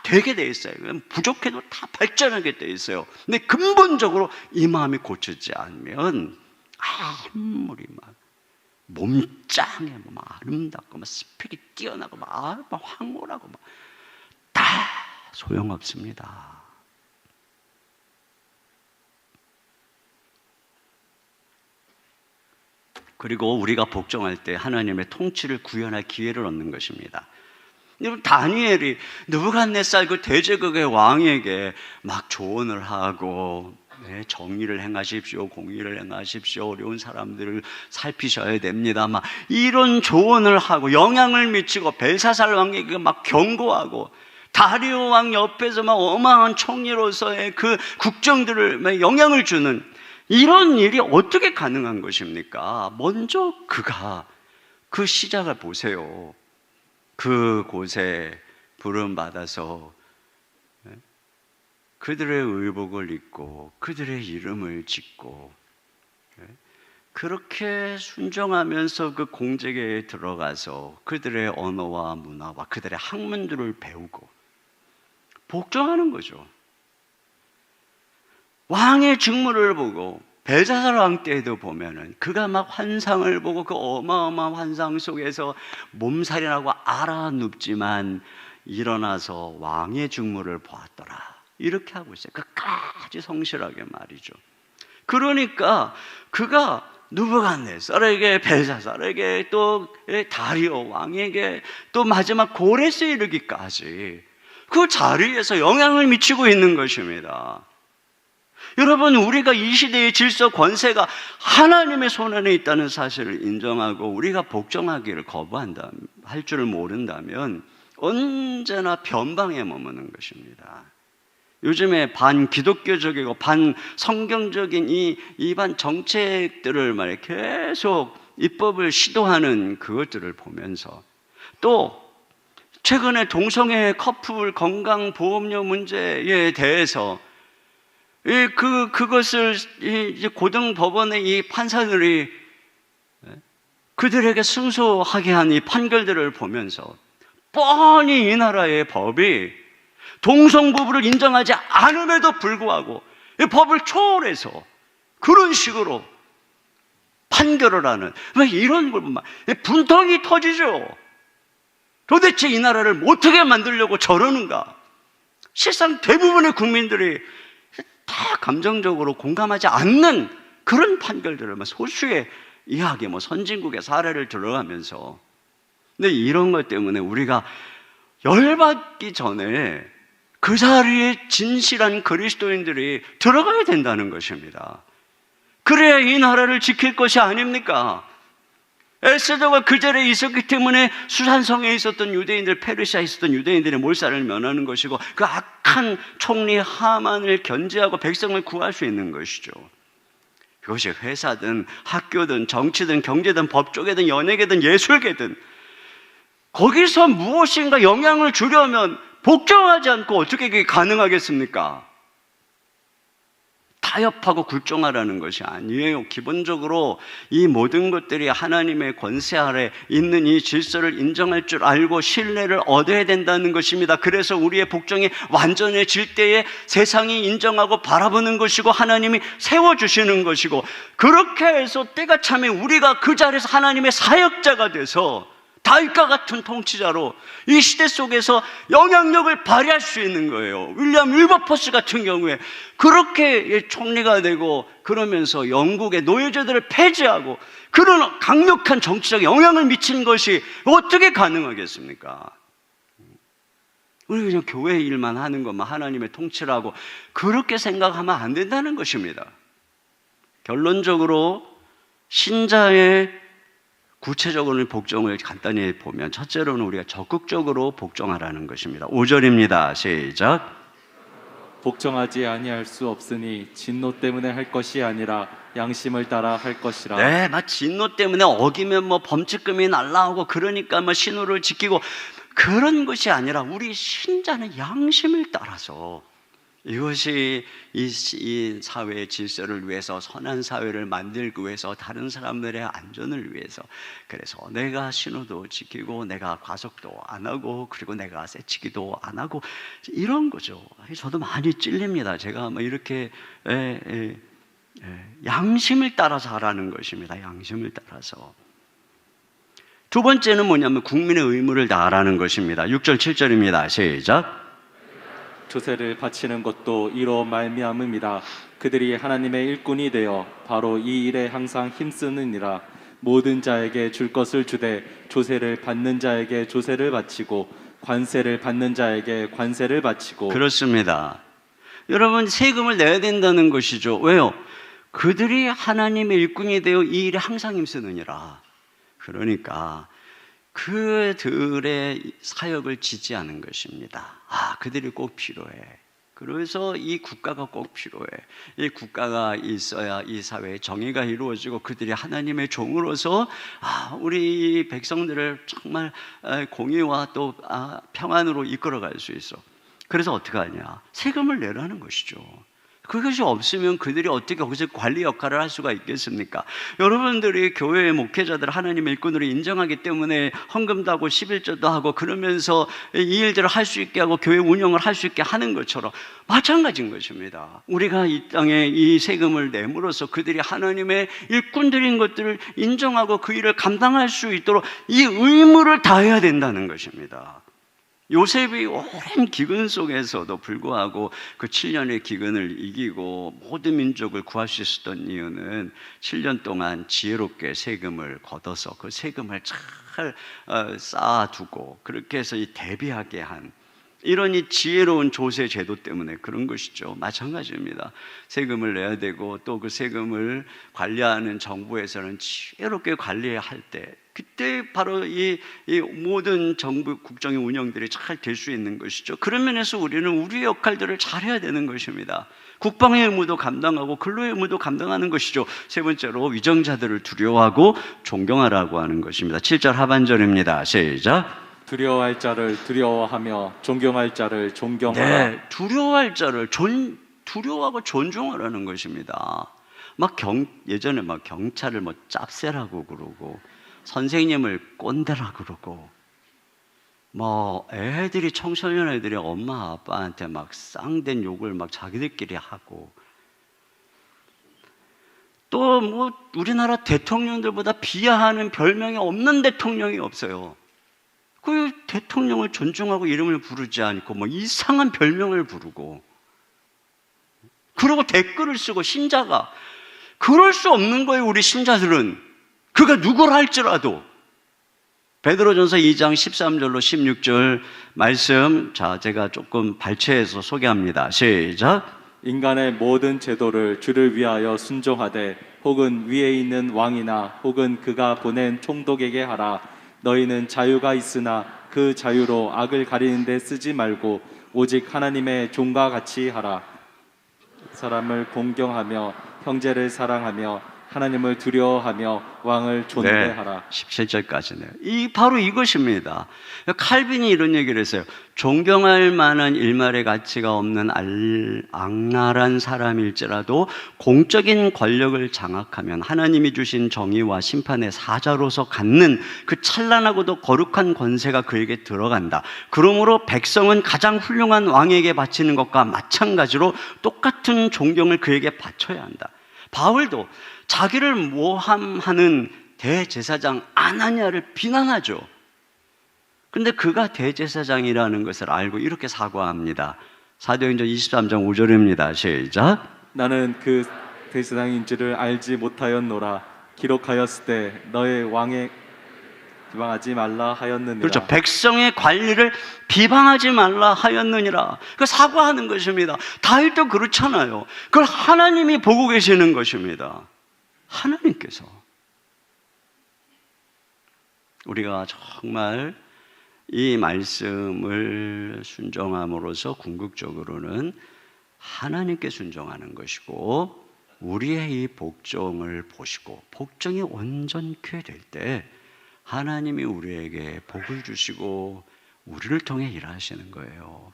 D: 되게 돼 있어요. 부족해도 다 발전하게 돼 있어요. 근데 근본적으로 이 마음이 고쳐지지 않으면 아무리 막 몸짱에 막 아름답고 막 스펙이 뛰어나고 막 황홀하고 다 소용없습니다. 그리고 우리가 복종할 때 하나님의 통치를 구현할 기회를 얻는 것입니다. 여러분, 다니엘이 느부갓네살 그 대제국의 왕에게 막 조언을 하고, 정의를 행하십시오, 공의를 행하십시오, 어려운 사람들을 살피셔야 됩니다, 막 이런 조언을 하고 영향을 미치고, 벨사살 왕에게 막 경고하고, 다리오 왕 옆에서 막 어마어마한 총리로서의 그 국정들을 영향을 주는 이런 일이 어떻게 가능한 것입니까? 먼저 그가 그 시작을 보세요. 그곳에 부름받아서 그들의 의복을 입고 그들의 이름을 짓고 그렇게 순종하면서 그 공직에 들어가서 그들의 언어와 문화와 그들의 학문들을 배우고 복종하는 거죠. 왕의 직무를 보고, 벨사살 왕 때에도 보면은 그가 막 환상을 보고 그 어마어마한 환상 속에서 몸살이라고 알아눕지만 일어나서 왕의 직무를 보았더라, 이렇게 하고 있어요. 끝까지 성실하게 말이죠. 그러니까 그가 느부갓네살에게, 벨사살에게, 또 다리오 왕에게, 또 마지막 고레스에 이르기까지 그 자리에서 영향을 미치고 있는 것입니다. 여러분, 우리가 이 시대의 질서 권세가 하나님의 손 안에 있다는 사실을 인정하고 우리가 복종하기를 거부한다, 할 줄을 모른다면 언제나 변방에 머무는 것입니다. 요즘에 반기독교적이고 반성경적인 이반 정책들을 말해 계속 입법을 시도하는 그것들을 보면서, 또 최근에 동성애 커플 건강보험료 문제에 대해서 그것을 이제 고등법원의 이 판사들이 그들에게 승소하게 한 이 판결들을 보면서 뻔히 이 나라의 법이 동성부부를 인정하지 않음에도 불구하고 이 법을 초월해서 그런 식으로 판결을 하는, 왜 이런 걸 보면 분통이 터지죠. 도대체 이 나라를 어떻게 만들려고 저러는가. 실상 대부분의 국민들이 다 감정적으로 공감하지 않는 그런 판결들을 소수의 이야기, 선진국의 사례를 들어가면서, 근데 이런 것 때문에 우리가 열받기 전에 그 자리에 진실한 그리스도인들이 들어가야 된다는 것입니다. 그래야 이 나라를 지킬 것이 아닙니까? 에스더가 그 자리에 있었기 때문에 수산성에 있었던 유대인들, 페르시아에 있었던 유대인들의 몰살을 면하는 것이고, 그 악한 총리 하만을 견제하고 백성을 구할 수 있는 것이죠. 그것이 회사든 학교든 정치든 경제든 법조계든 연예계든 예술계든, 거기서 무엇인가 영향을 주려면 복종하지 않고 어떻게 그게 가능하겠습니까? 타협하고 굴종하라는 것이 아니에요. 기본적으로 이 모든 것들이 하나님의 권세 아래 있는 이 질서를 인정할 줄 알고 신뢰를 얻어야 된다는 것입니다. 그래서 우리의 복종이 완전해질 때에 세상이 인정하고 바라보는 것이고 하나님이 세워주시는 것이고, 그렇게 해서 때가 차면 우리가 그 자리에서 하나님의 사역자가 돼서 다윗과 같은 통치자로 이 시대 속에서 영향력을 발휘할 수 있는 거예요. 윌리엄 윌버포스 같은 경우에 그렇게 총리가 되고, 그러면서 영국의 노예제도를 폐지하고 그런 강력한 정치적 영향을 미친 것이 어떻게 가능하겠습니까? 우리 그냥 교회 일만 하는 것만 하나님의 통치라고 그렇게 생각하면 안 된다는 것입니다. 결론적으로 신자의 구체적으로는 복종을 간단히 보면, 첫째로는 우리가 적극적으로 복종하라는 것입니다. 5절입니다. 시작.
F: 복종하지 아니할 수 없으니 진노 때문에 할 것이 아니라 양심을 따라 할 것이라.
D: 네, 진노 때문에 어기면 범칙금이 날라오고 그러니까 신호를 지키고 그런 것이 아니라 우리 신자는 양심을 따라서, 이것이 이 사회의 질서를 위해서, 선한 사회를 만들기 위해서, 다른 사람들의 안전을 위해서, 그래서 내가 신호도 지키고 내가 과속도 안 하고 그리고 내가 새치기도 안 하고 이런 거죠. 저도 많이 찔립니다. 제가 이렇게 양심을 따라서 하라는 것입니다. 양심을 따라서. 두 번째는 뭐냐면 국민의 의무를 다하라는 것입니다. 6절 7절입니다. 시작.
F: 조세를 바치는 것도 이로 말미암음이라. 그들이 하나님의 일꾼이 되어 바로 이 일에 항상 힘쓰느니라. 모든 자에게 줄 것을 주되 조세를 받는 자에게 조세를 바치고 관세를 받는 자에게 관세를 바치고.
D: 그렇습니다. 여러분, 세금을 내야 된다는 것이죠. 왜요? 그들이 하나님의 일꾼이 되어 이 일에 항상 힘쓰느니라. 그러니까 그들의 사역을 지지하는 것입니다. 그들이 꼭 필요해. 그래서 이 국가가 꼭 필요해. 이 국가가 있어야 이 사회의 정의가 이루어지고 그들이 하나님의 종으로서 우리 백성들을 정말 공의와 또 평안으로 이끌어갈 수 있어. 그래서 어떻게 하냐? 세금을 내라는 것이죠. 그것이 없으면 그들이 어떻게 거기서 관리 역할을 할 수가 있겠습니까? 여러분들이 교회의 목회자들 하나님의 일꾼으로 인정하기 때문에 헌금도 하고 11조도 하고 그러면서 이 일들을 할 수 있게 하고 교회 운영을 할 수 있게 하는 것처럼 마찬가지인 것입니다. 우리가 이 땅에 이 세금을 내므로써 그들이 하나님의 일꾼들인 것들을 인정하고 그 일을 감당할 수 있도록 이 의무를 다해야 된다는 것입니다. 요셉이 오랜 기근 속에서도 불구하고 그 7년의 기근을 이기고 모든 민족을 구할 수 있었던 이유는 7년 동안 지혜롭게 세금을 걷어서 그 세금을 잘 쌓아두고 그렇게 해서 이 대비하게 한 이런 이 지혜로운 조세 제도 때문에 그런 것이죠. 마찬가지입니다. 세금을 내야 되고 또 그 세금을 관리하는 정부에서는 지혜롭게 관리할 때 그때 바로 이 모든 정부 국정의 운영들이 잘 될 수 있는 것이죠. 그런 면에서 우리는 우리의 역할들을 잘해야 되는 것입니다. 국방의 의무도 감당하고 근로의 의무도 감당하는 것이죠. 세 번째로 위정자들을 두려워하고 존경하라고 하는 것입니다. 7절 하반절입니다. 시작.
F: 두려워할 자를 두려워하며 존경할 자를 존경하라.
D: 네, 두려워할 자를 두려워하고 존중하라는 것입니다. 예전에 경찰을 짭새라고 그러고 선생님을 꼰대라 그러고 애들이 청소년 애들이 엄마 아빠한테 쌍된 욕을 자기들끼리 하고 또 우리나라 대통령들보다 비하하는 별명이 없는 대통령이 없어요. 그 대통령을 존중하고 이름을 부르지 않고 이상한 별명을 부르고 그리고 댓글을 쓰고 신자가 그럴 수 없는 거예요. 우리 신자들은 그가 누구라 할지라도 베드로전서 2장 13절로 16절 말씀 제가 조금 발췌해서 소개합니다. 시작.
F: 인간의 모든 제도를 주를 위하여 순종하되 혹은 위에 있는 왕이나 혹은 그가 보낸 총독에게 하라. 너희는 자유가 있으나 그 자유로 악을 가리는 데 쓰지 말고 오직 하나님의 종과 같이 하라. 사람을 공경하며 형제를 사랑하며 하나님을 두려워하며 왕을 존대하라.
D: 17절까지네요. 바로 이것입니다. 칼빈이 이런 얘기를 했어요. 존경할 만한 일말의 가치가 없는 악랄한 사람일지라도 공적인 권력을 장악하면 하나님이 주신 정의와 심판의 사자로서 갖는 그 찬란하고도 거룩한 권세가 그에게 들어간다. 그러므로 백성은 가장 훌륭한 왕에게 바치는 것과 마찬가지로 똑같은 존경을 그에게 바쳐야 한다. 바울도 자기를 모함하는 대제사장 아나니아를 비난하죠. 근데 그가 대제사장이라는 것을 알고 이렇게 사과합니다. 사도행전 23장 5절입니다. 시작.
F: 나는 그 대제사장인지를 알지 못하였노라. 기록하였을 때 너의 왕에 비방하지 말라 하였느니라.
D: 그렇죠. 백성의 관리를 비방하지 말라 하였느니라. 그 사과하는 것입니다. 다윗도 그렇잖아요. 그걸 하나님이 보고 계시는 것입니다. 하나님께서 우리가 정말 이 말씀을 순종함으로써 궁극적으로는 하나님께 순종하는 것이고 우리의 이 복종을 보시고 복종이 온전케 될 때 하나님이 우리에게 복을 주시고 우리를 통해 일하시는 거예요.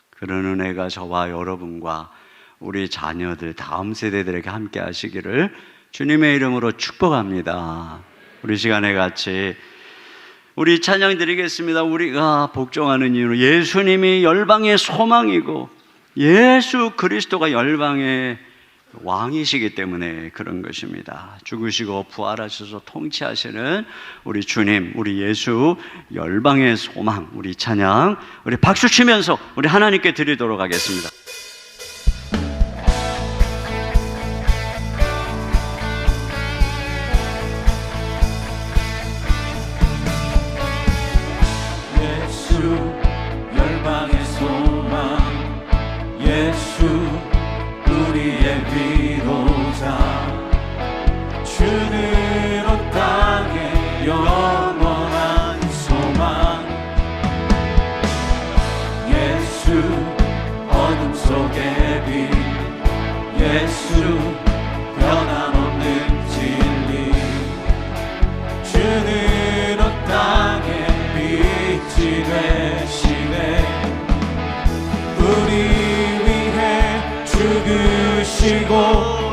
D: 그런 은혜가 저와 여러분과 우리 자녀들, 다음 세대들에게 함께 하시기를 주님의 이름으로 축복합니다. 우리 시간에 같이 우리 찬양 드리겠습니다. 우리가 복종하는 이유는 예수님이 열방의 소망이고 예수 그리스도가 열방의 왕이시기 때문에 그런 것입니다. 죽으시고 부활하셔서 통치하시는 우리 주님, 우리 예수 열방의 소망, 우리 찬양 우리 박수 치면서 우리 하나님께 드리도록 하겠습니다.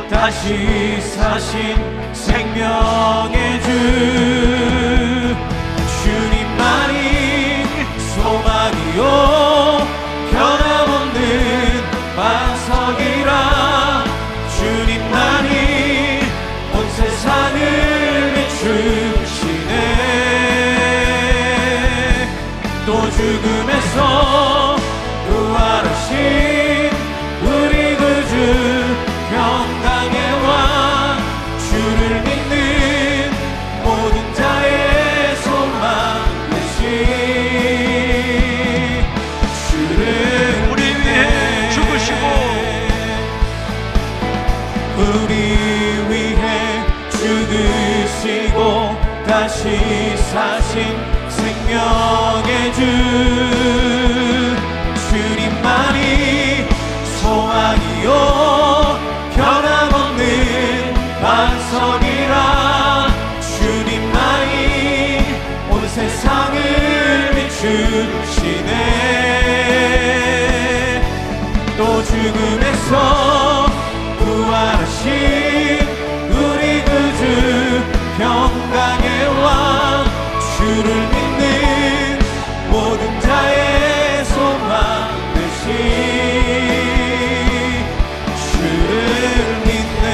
A: 다시 사신 생명의 주 주님만이 소망이요 변함없는 반석이라 주님만이 온 세상을 비추시네 또 죽음에서 부활하신 우리 구주 평강의 왕 주를 믿는 모든 자의 소망 되신 다시 사신 생명의 주 주님만이 소망이요 변함없는 반석이라 주님만이 온 세상을 비추시네 또 죽음에서 부활하신 우리 그 주 평강의 왕 주를 믿는 모든 자의 소망 되신 주를 믿네.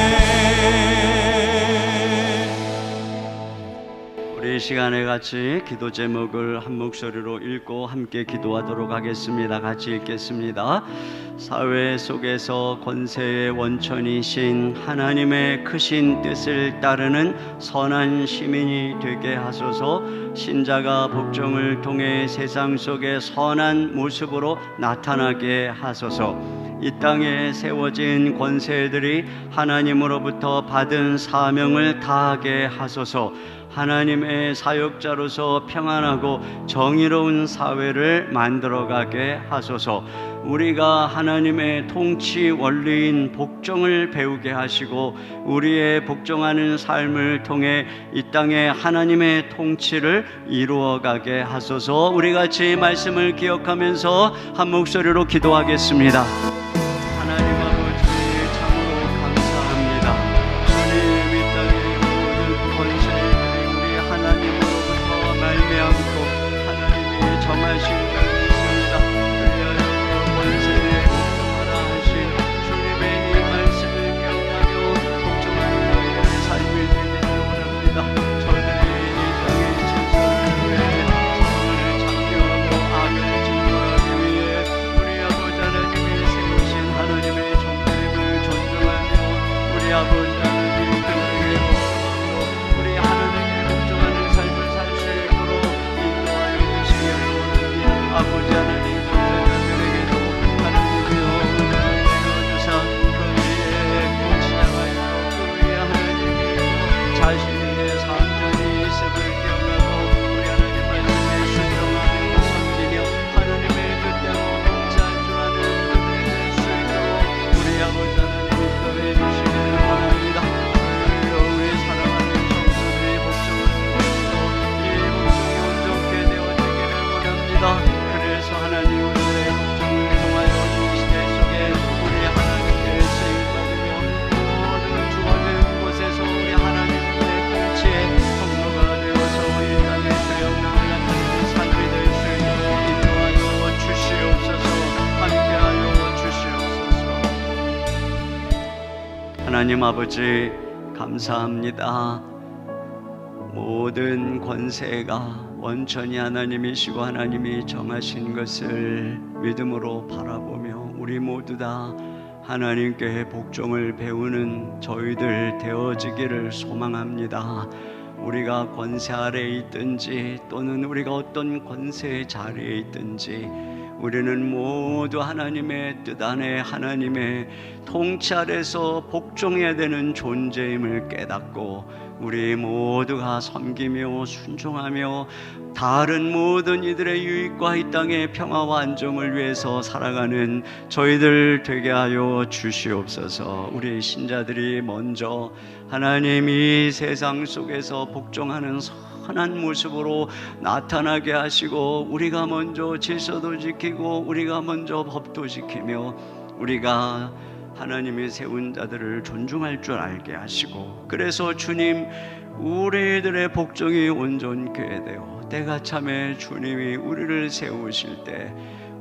D: 우리 이 시간에 같이 기도 제목을 한 목소리로 읽고 함께 기도하도록 하겠습니다. 같이 읽겠습니다. 사회 속에서 권세의 원천이신 하나님의 크신 뜻을 따르는 선한 시민이 되게 하소서. 신자가 복종을 통해 세상 속에 선한 모습으로 나타나게 하소서. 이 땅에 세워진 권세들이 하나님으로부터 받은 사명을 다하게 하소서. 하나님의 사역자로서 평안하고 정의로운 사회를 만들어가게 하소서. 우리가 하나님의 통치 원리인 복종을 배우게 하시고 우리의 복종하는 삶을 통해 이 땅에 하나님의 통치를 이루어가게 하소서. 우리 같이 말씀을 기억하면서 한 목소리로 기도하겠습니다. 하나님 아버지 참으로 감사합니다. 주님 이 땅의 모든 권세들이 우리 하나님으로부터 말미암고 하나님이 정하신 것이 있습니다. 그리하여 권세에 복종하라 하신 주님의 이 말씀을 기억하며 복종하는 너희들의 삶이 되기를 원합니다. 저들이 이 땅의 질서를 위해 선을 창조하고 악을 진멸하기 위해 우리 아버지 하나님이 세우신 하나님의 종들임을 존중하며 우리 아버지 하나님 그들에게 복종하고 우리 하나님께 복종하는 삶을 살 수 있도록 인도하여 주시기를 원합니다. 아버지 하나님 종자들에게도 하나님이여 은혜를 주사 그 위에 고치장하여 그 위에 하나님이여 자신의 삶전이 있음을 기억하고 우리 하나님 말씀에 순종하며 섬기며 하나님의 뜻대로 봉사할 줄 아는 그들이 될 수 있도록 우리 아버지 하나님 인도해 주시기를 원합니다. 주여 우리 사랑하는 성도들이 복종을 통해서 이 복종이 온전케 되어지기를 원합니다. 그래서 하나님 우리의 복종을 통하여 이 시대 속에 우리 하나님께 쓰임받으며 모든 주어진 곳에서 우리 하나님의 통치의 통로가 되어서 이 땅에 주영광을 나타내는 삶이 될 수 있도록 인도하여 주시옵소서. 함께하여 주시옵소서. 하나님 아버지 감사합니다. 모든 권세가 원천이 하나님이시고 하나님이 정하신 것을 믿음으로 바라보며 우리 모두 다 하나님께 복종을 배우는 저희들 되어지기를 소망합니다. 우리가 권세 아래에 있든지 또는 우리가 어떤 권세의 자리에 있든지 우리는 모두 하나님의 뜻 안에 하나님의 통치 아래서 복종해야 되는 존재임을 깨닫고 우리 모두가 섬기며 순종하며 다른 모든 이들의 유익과 이 땅의 평화와 안정을 위해서 살아가는 저희들 되게 하여 주시옵소서. 우리 신자들이 먼저 하나님 이 세상 속에서 복종하는 선한 모습으로 나타나게 하시고 우리가 먼저 질서도 지키고 우리가 먼저 법도 지키며 우리가 하나님이 세운 자들을 존중할 줄 알게 하시고 그래서 주님 우리들의 복종이 온전케 되어 때가 참에 주님이 우리를 세우실 때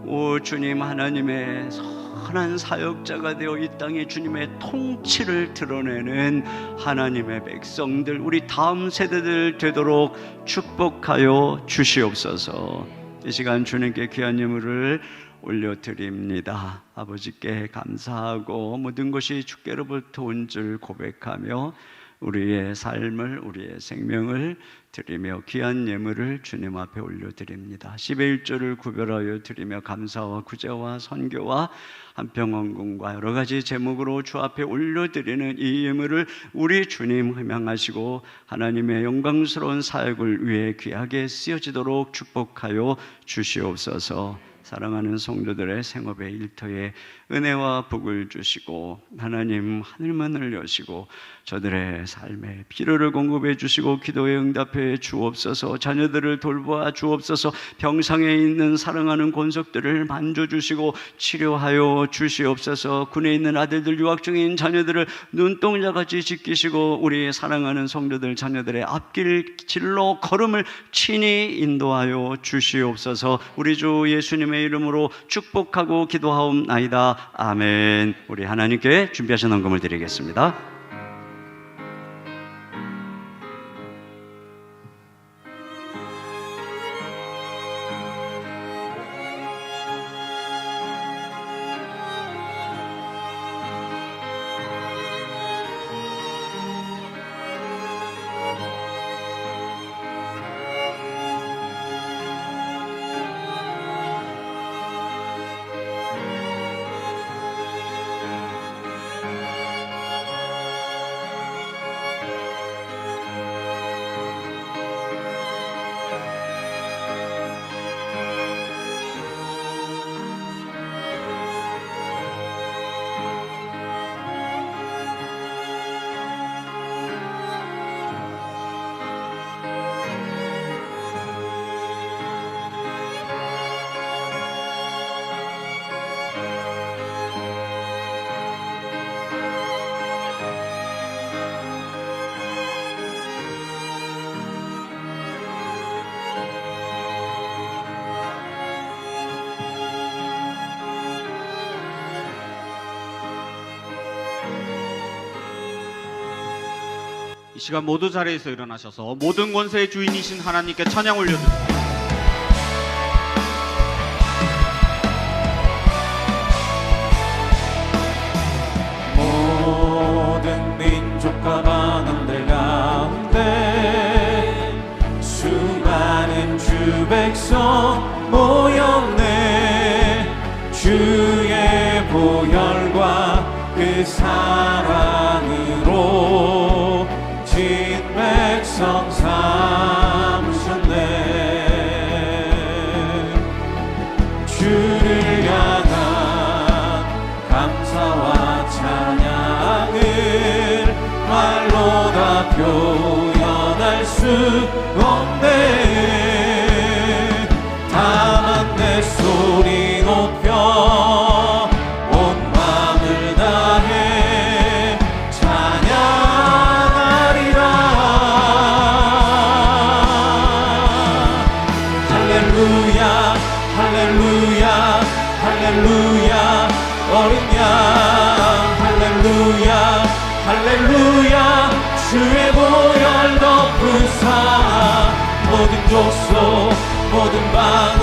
D: 오 주님 하나님의 선한 사역자가 되어 이 땅에 주님의 통치를 드러내는 하나님의 백성들 우리 다음 세대들 되도록 축복하여 주시옵소서. 이 시간 주님께 귀한 예물을 올려드립니다. 아버지께 감사하고 모든 것이 주께로부터 온 줄 고백하며 우리의 삶을, 우리의 생명을 드리며 귀한 예물을 주님 앞에 올려드립니다. 10의 1조를 구별하여 드리며 감사와 구제와 선교와 한평원금과 여러 가지 제목으로 주 앞에 올려드리는 이 예물을 우리 주님 흠양하시고 하나님의 영광스러운 사역을 위해 귀하게 쓰여지도록 축복하여 주시옵소서. 사랑하는 성도들의 생업의 일터에 은혜와 복을 주시고 하나님 하늘문을 여시고 저들의 삶에 필요를 공급해 주시고 기도에 응답해 주옵소서. 자녀들을 돌보아 주옵소서. 병상에 있는 사랑하는 권속들을 만져주시고 치료하여 주시옵소서. 군에 있는 아들들, 유학 중인 자녀들을 눈동자같이 지키시고 우리 사랑하는 성도들 자녀들의 앞길로 걸음을 친히 인도하여 주시옵소서. 우리 주 예수님의 이름으로 축복하고 기도하옵나이다. 아멘. 우리 하나님께 준비하신 헌금을 드리겠습니다.
B: 이 시간 모두 자리에서 일어나셔서 모든 권세의 주인이신 하나님께 찬양 올려드립니다.
A: 모든 민족과 방언들 가운데 수많은 주 백성 모였네. 주의 보혈과 그 사랑으로 진 백성 삼으셨네. 주를 향한 감사와 찬양을 말로 다 표현할 수 없네. 다만 내 소리 높여 온 마음을 다해 찬양하리라. 할렐루야 할렐루야 할렐루야. 어린 양 할렐루야 할렐루야. 주의 보혈 덮으사 모든 족속 모든 방언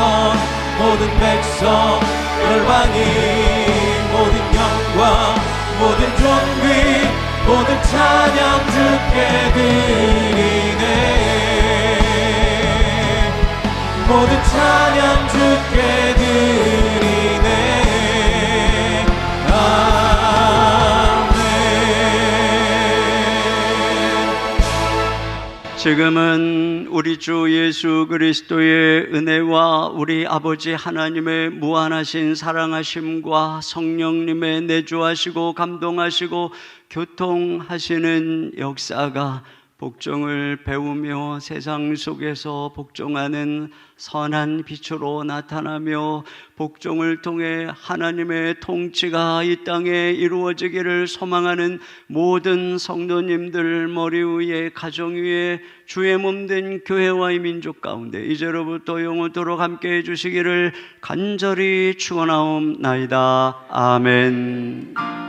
A: 모든 백성 열방이 모든 영광 모든 존귀 모든 찬양 주께 드리네. 모든 찬양 주께 드리네. 아멘.
D: 지금은 우리 주 예수 그리스도의 은혜와 우리 아버지 하나님의 무한하신 사랑하심과 성령님의 내주하시고 감동하시고 교통하시는 역사가 복종을 배우며 세상 속에서 복종하는 선한 빛으로 나타나며 복종을 통해 하나님의 통치가 이 땅에 이루어지기를 소망하는 모든 성도님들 머리 위에 가정 위에 주의 몸된 교회와 이 민족 가운데 이제로부터 영원토록 함께해 주시기를 간절히 축원하옵나이다. 아멘.